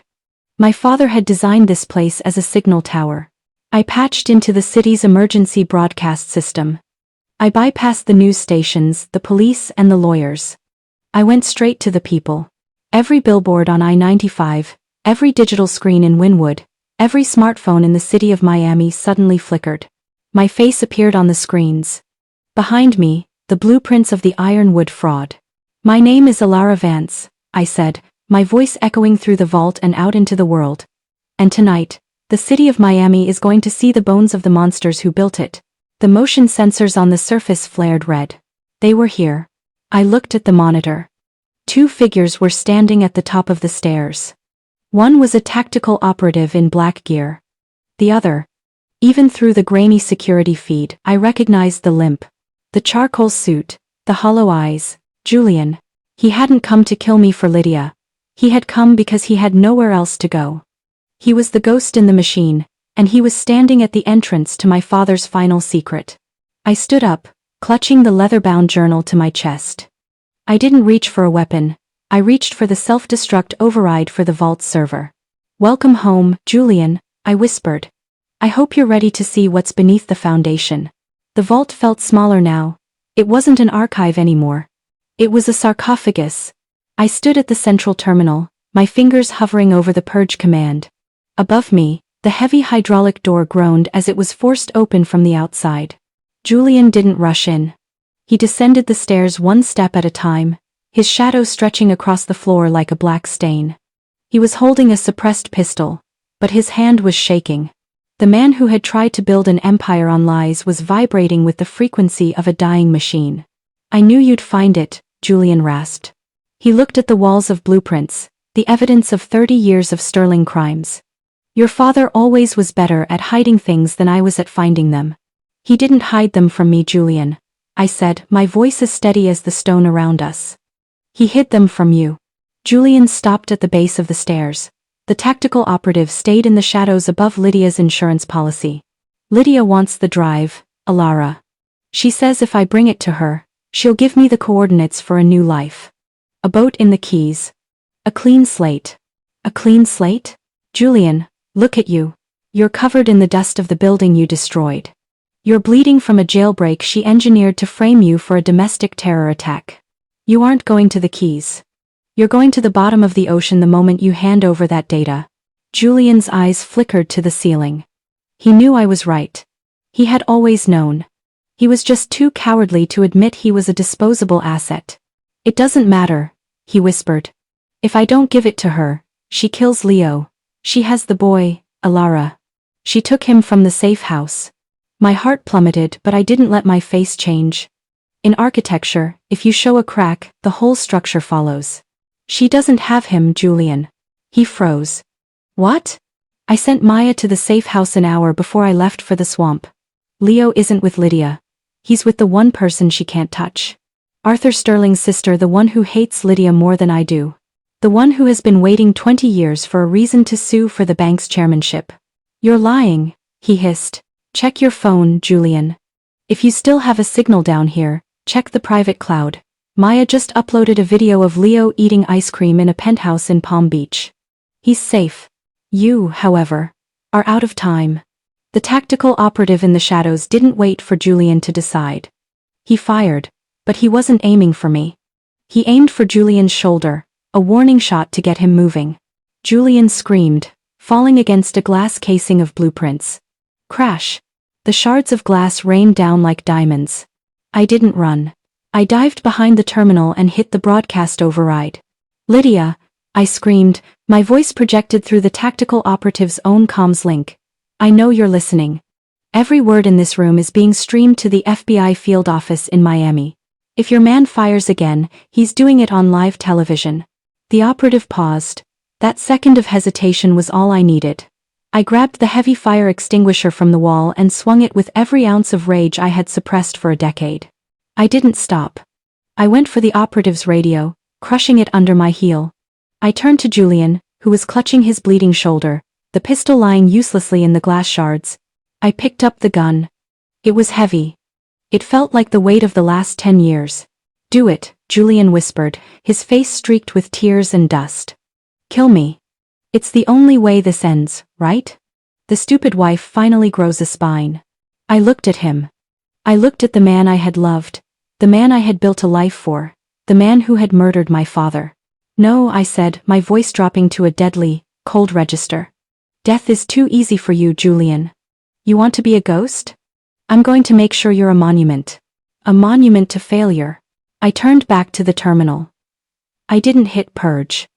My father had designed this place as a signal tower. I patched into the city's emergency broadcast system. I bypassed the news stations, the police, and the lawyers. I went straight to the people. Every billboard on I-95, every digital screen in Wynwood, every smartphone in the city of Miami suddenly flickered. My face appeared on the screens. Behind me, the blueprints of the Ironwood fraud. My name is Alara Vance, I said, my voice echoing through the vault and out into the world. And tonight, the city of Miami is going to see the bones of the monsters who built it. The motion sensors on the surface flared red. They were here. I looked at the monitor. 2 figures were standing at the top of the stairs. One was a tactical operative in black gear. The other. Even through the grainy security feed, I recognized the limp. The charcoal suit, the hollow eyes. Julian. He hadn't come to kill me for Lydia. He had come because he had nowhere else to go. He was the ghost in the machine, and he was standing at the entrance to my father's final secret. I stood up, clutching the leather-bound journal to my chest. I didn't reach for a weapon. I reached for the self-destruct override for the vault server. Welcome home, Julian, I whispered. I hope you're ready to see what's beneath the foundation. The vault felt smaller now. It wasn't an archive anymore. It was a sarcophagus. I stood at the central terminal, my fingers hovering over the purge command. Above me, the heavy hydraulic door groaned as it was forced open from the outside. Julian didn't rush in. He descended the stairs one step at a time, his shadow stretching across the floor like a black stain. He was holding a suppressed pistol, but his hand was shaking. The man who had tried to build an empire on lies was vibrating with the frequency of a dying machine. I knew you'd find it, Julian rasped. He looked at the walls of blueprints, the evidence of 30 years of Sterling crimes. Your father always was better at hiding things than I was at finding them. He didn't hide them from me, Julian, I said, my voice as steady as the stone around us. He hid them from you. Julian stopped at the base of the stairs. The tactical operative stayed in the shadows above Lydia's insurance policy. Lydia wants the drive, Alara. She says if I bring it to her, she'll give me the coordinates for a new life. A boat in the Keys. A clean slate. A clean slate? Julian, look at you. You're covered in the dust of the building you destroyed. You're bleeding from a jailbreak she engineered to frame you for a domestic terror attack. You aren't going to the Keys. You're going to the bottom of the ocean the moment you hand over that data. Julian's eyes flickered to the ceiling. He knew I was right. He had always known. He was just too cowardly to admit he was a disposable asset. It doesn't matter, he whispered. If I don't give it to her, she kills Leo. She has the boy, Alara. She took him from the safe house. My heart plummeted, but I didn't let my face change. In architecture, if you show a crack, the whole structure follows. She doesn't have him, Julian. He froze. What? I sent Maya to the safe house an hour before I left for the swamp. Leo isn't with Lydia. He's with the one person she can't touch. Arthur Sterling's sister, the one who hates Lydia more than I do. The one who has been waiting 20 years for a reason to sue for the bank's chairmanship. You're lying, he hissed. Check your phone, Julian. If you still have a signal down here, check the private cloud. Maya just uploaded a video of Leo eating ice cream in a penthouse in Palm Beach. He's safe. You, however, are out of time. The tactical operative in the shadows didn't wait for Julian to decide. He fired, but he wasn't aiming for me. He aimed for Julian's shoulder, a warning shot to get him moving. Julian screamed, falling against a glass casing of blueprints. Crash! The shards of glass rained down like diamonds. I didn't run. I dived behind the terminal and hit the broadcast override. Lydia, I screamed, my voice projected through the tactical operative's own comms link. I know you're listening. Every word in this room is being streamed to the FBI field office in Miami. If your man fires again, he's doing it on live television. The operative paused. That second of hesitation was all I needed. I grabbed the heavy fire extinguisher from the wall and swung it with every ounce of rage I had suppressed for a decade. I didn't stop. I went for the operative's radio, crushing it under my heel. I turned to Julian, who was clutching his bleeding shoulder, the pistol lying uselessly in the glass shards. I picked up the gun. It was heavy. It felt like the weight of the last 10 years. Do it, Julian whispered, his face streaked with tears and dust. Kill me. It's the only way this ends, right? The stupid wife finally grows a spine. I looked at him. I looked at the man I had loved, the man I had built a life for, the man who had murdered my father. No, I said, my voice dropping to a deadly, cold register. Death is too easy for you, Julian. You want to be a ghost? I'm going to make sure you're a monument. A monument to failure. I turned back to the terminal. I didn't hit purge.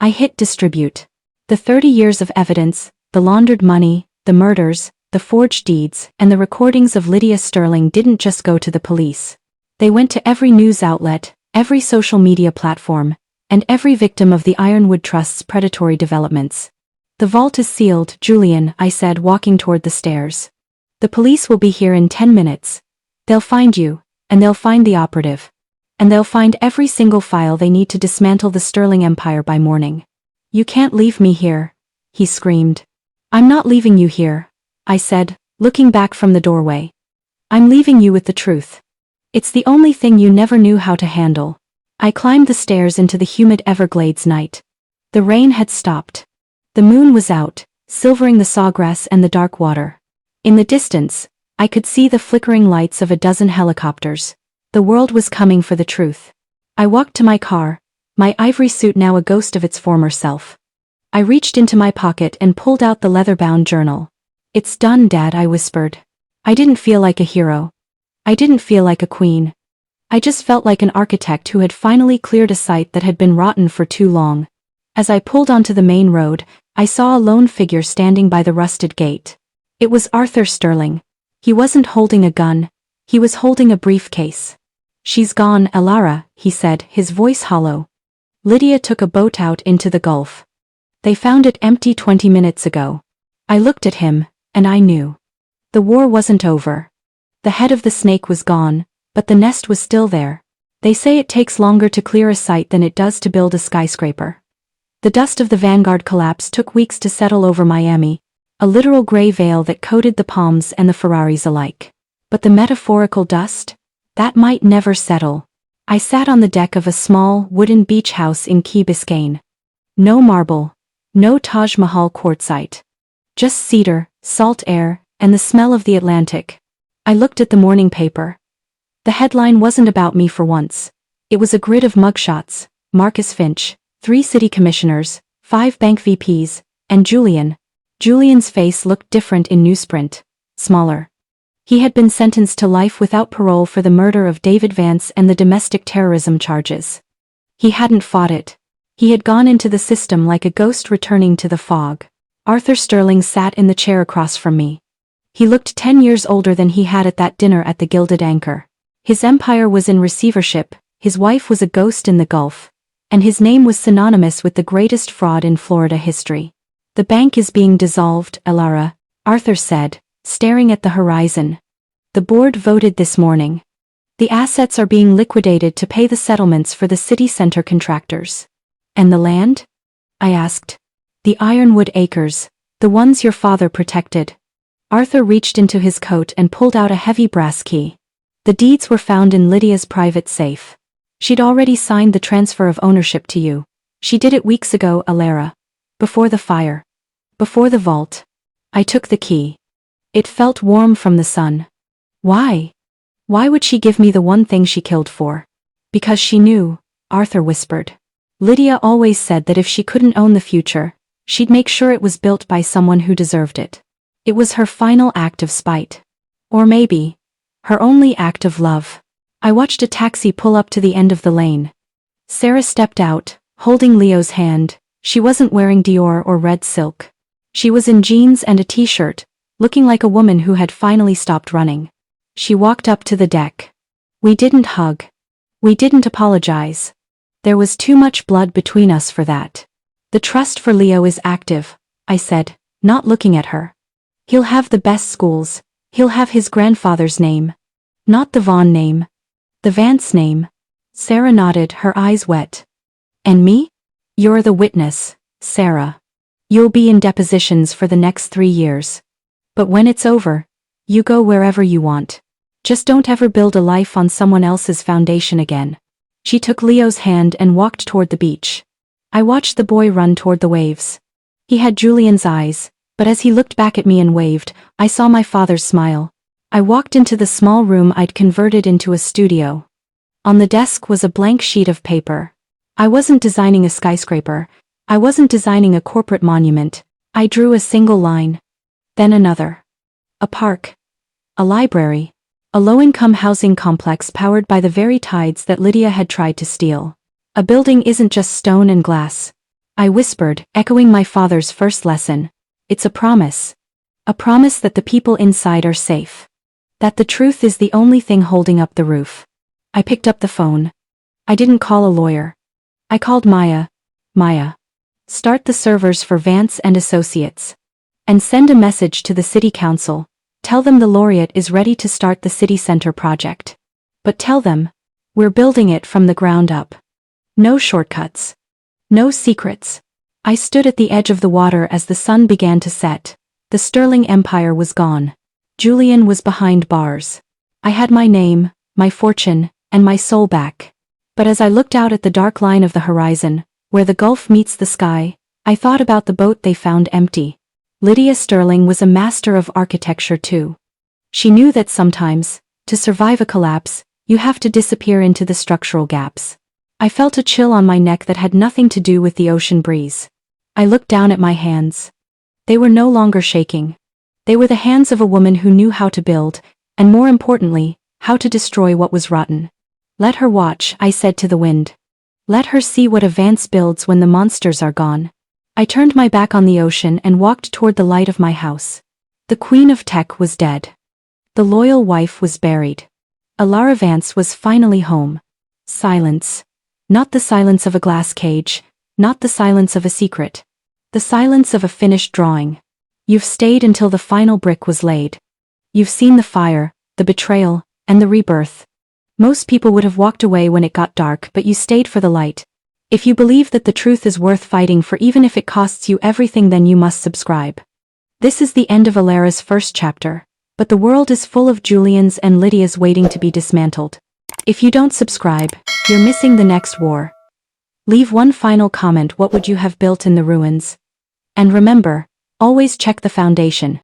I hit distribute. The 30 years of evidence, the laundered money, the murders, the forged deeds, and the recordings of Lydia Sterling didn't just go to the police. They went to every news outlet, every social media platform, and every victim of the Ironwood Trust's predatory developments. The vault is sealed, Julian, I said, walking toward the stairs. The police will be here in 10 minutes. They'll find you, and they'll find the operative. And they'll find every single file they need to dismantle the Sterling Empire by morning. You can't leave me here, he screamed. I'm not leaving you here, I said, looking back from the doorway. I'm leaving you with the truth. It's the only thing you never knew how to handle. I climbed the stairs into the humid Everglades night. The rain had stopped. The moon was out, silvering the sawgrass and the dark water. In the distance, I could see the flickering lights of a dozen helicopters. The world was coming for the truth. I walked to my car, my ivory suit now a ghost of its former self. I reached into my pocket and pulled out the leather-bound journal. It's done, Dad, I whispered. I didn't feel like a hero. I didn't feel like a queen. I just felt like an architect who had finally cleared a site that had been rotten for too long. As I pulled onto the main road, I saw a lone figure standing by the rusted gate. It was Arthur Sterling. He wasn't holding a gun. He was holding a briefcase. She's gone, Alara, he said, his voice hollow. Lydia took a boat out into the Gulf. They found it empty 20 minutes ago. I looked at him, and I knew. The war wasn't over. The head of the snake was gone, but the nest was still there. They say it takes longer to clear a site than it does to build a skyscraper. The dust of the Vanguard collapse took weeks to settle over Miami, a literal gray veil that coated the palms and the Ferraris alike. But the metaphorical dust? That might never settle. I sat on the deck of a small, wooden beach house in Key Biscayne. No marble, no Taj Mahal quartzite. Just cedar, salt air, and the smell of the Atlantic. I looked at the morning paper. The headline wasn't about me for once. It was a grid of mugshots: Marcus Finch, 3 city commissioners, 5 bank VPs, and Julian. Julian's face looked different in newsprint. Smaller. He had been sentenced to life without parole for the murder of David Vance and the domestic terrorism charges. He hadn't fought it. He had gone into the system like a ghost returning to the fog. Arthur Sterling sat in the chair across from me. He looked 10 years older than he had at that dinner at the Gilded Anchor. His empire was in receivership, his wife was a ghost in the Gulf, and his name was synonymous with the greatest fraud in Florida history. "The bank is being dissolved, Elara," Arthur said, staring at the horizon. "The board voted this morning. The assets are being liquidated to pay the settlements for the city center contractors." "And the land?" I asked. "The Ironwood Acres, the ones your father protected." Arthur reached into his coat and pulled out a heavy brass key. "The deeds were found in Lydia's private safe. She'd already signed the transfer of ownership to you. She did it weeks ago, Elara. Before the fire. Before the vault." I took the key. It felt warm from the sun. Why? Why would she give me the one thing she killed for? "Because she knew," Arthur whispered. "Lydia always said that if she couldn't own the future, she'd make sure it was built by someone who deserved it. It was her final act of spite. Or maybe, her only act of love." I watched a taxi pull up to the end of the lane. Sarah stepped out, holding Leo's hand. She wasn't wearing Dior or red silk. She was in jeans and a t-shirt, looking like a woman who had finally stopped running. She walked up to the deck. We didn't hug. We didn't apologize. There was too much blood between us for that. "The trust for Leo is active," I said, not looking at her. "He'll have the best schools. He'll have his grandfather's name. Not the Vaughn name. The Vance name." Sarah nodded, her eyes wet. "And me? You're the witness, Sarah. You'll be in depositions for the next 3 years. But when it's over, you go wherever you want. Just don't ever build a life on someone else's foundation again." She took Leo's hand and walked toward the beach. I watched the boy run toward the waves. He had Julian's eyes, but as he looked back at me and waved, I saw my father's smile. I walked into the small room I'd converted into a studio. On the desk was a blank sheet of paper. I wasn't designing a skyscraper. I wasn't designing a corporate monument. I drew a single line. Then another. A park. A library. A low-income housing complex powered by the very tides that Lydia had tried to steal. "A building isn't just stone and glass," I whispered, echoing my father's first lesson. "It's a promise. A promise that the people inside are safe. That the truth is the only thing holding up the roof." I picked up the phone. I didn't call a lawyer. I called Maya. "Maya, start the servers for Vance and Associates. And send a message to the city council. Tell them the laureate is ready to start the city center project. But tell them, we're building it from the ground up. No shortcuts. No secrets." I stood at the edge of the water as the sun began to set. The Sterling Empire was gone. Julian was behind bars. I had my name, my fortune, and my soul back. But as I looked out at the dark line of the horizon, where the Gulf meets the sky, I thought about the boat they found empty. Lydia Sterling was a master of architecture too. She knew that sometimes, to survive a collapse, you have to disappear into the structural gaps. I felt a chill on my neck that had nothing to do with the ocean breeze. I looked down at my hands. They were no longer shaking. They were the hands of a woman who knew how to build, and more importantly, how to destroy what was rotten. "Let her watch," I said to the wind. "Let her see what a Vance builds when the monsters are gone." I turned my back on the ocean and walked toward the light of my house. The Queen of Tech was dead. The loyal wife was buried. Elara Vance was finally home. Silence. Not the silence of a glass cage, not the silence of a secret. The silence of a finished drawing. You've stayed until the final brick was laid. You've seen the fire, the betrayal, and the rebirth. Most people would have walked away when it got dark, but you stayed for the light. If you believe that the truth is worth fighting for even if it costs you everything, then you must subscribe. This is the end of Alara's first chapter, but the world is full of Julians and Lydias waiting to be dismantled. If you don't subscribe, you're missing the next war. Leave one final comment. What would you have built in the ruins? And remember, always check the foundation.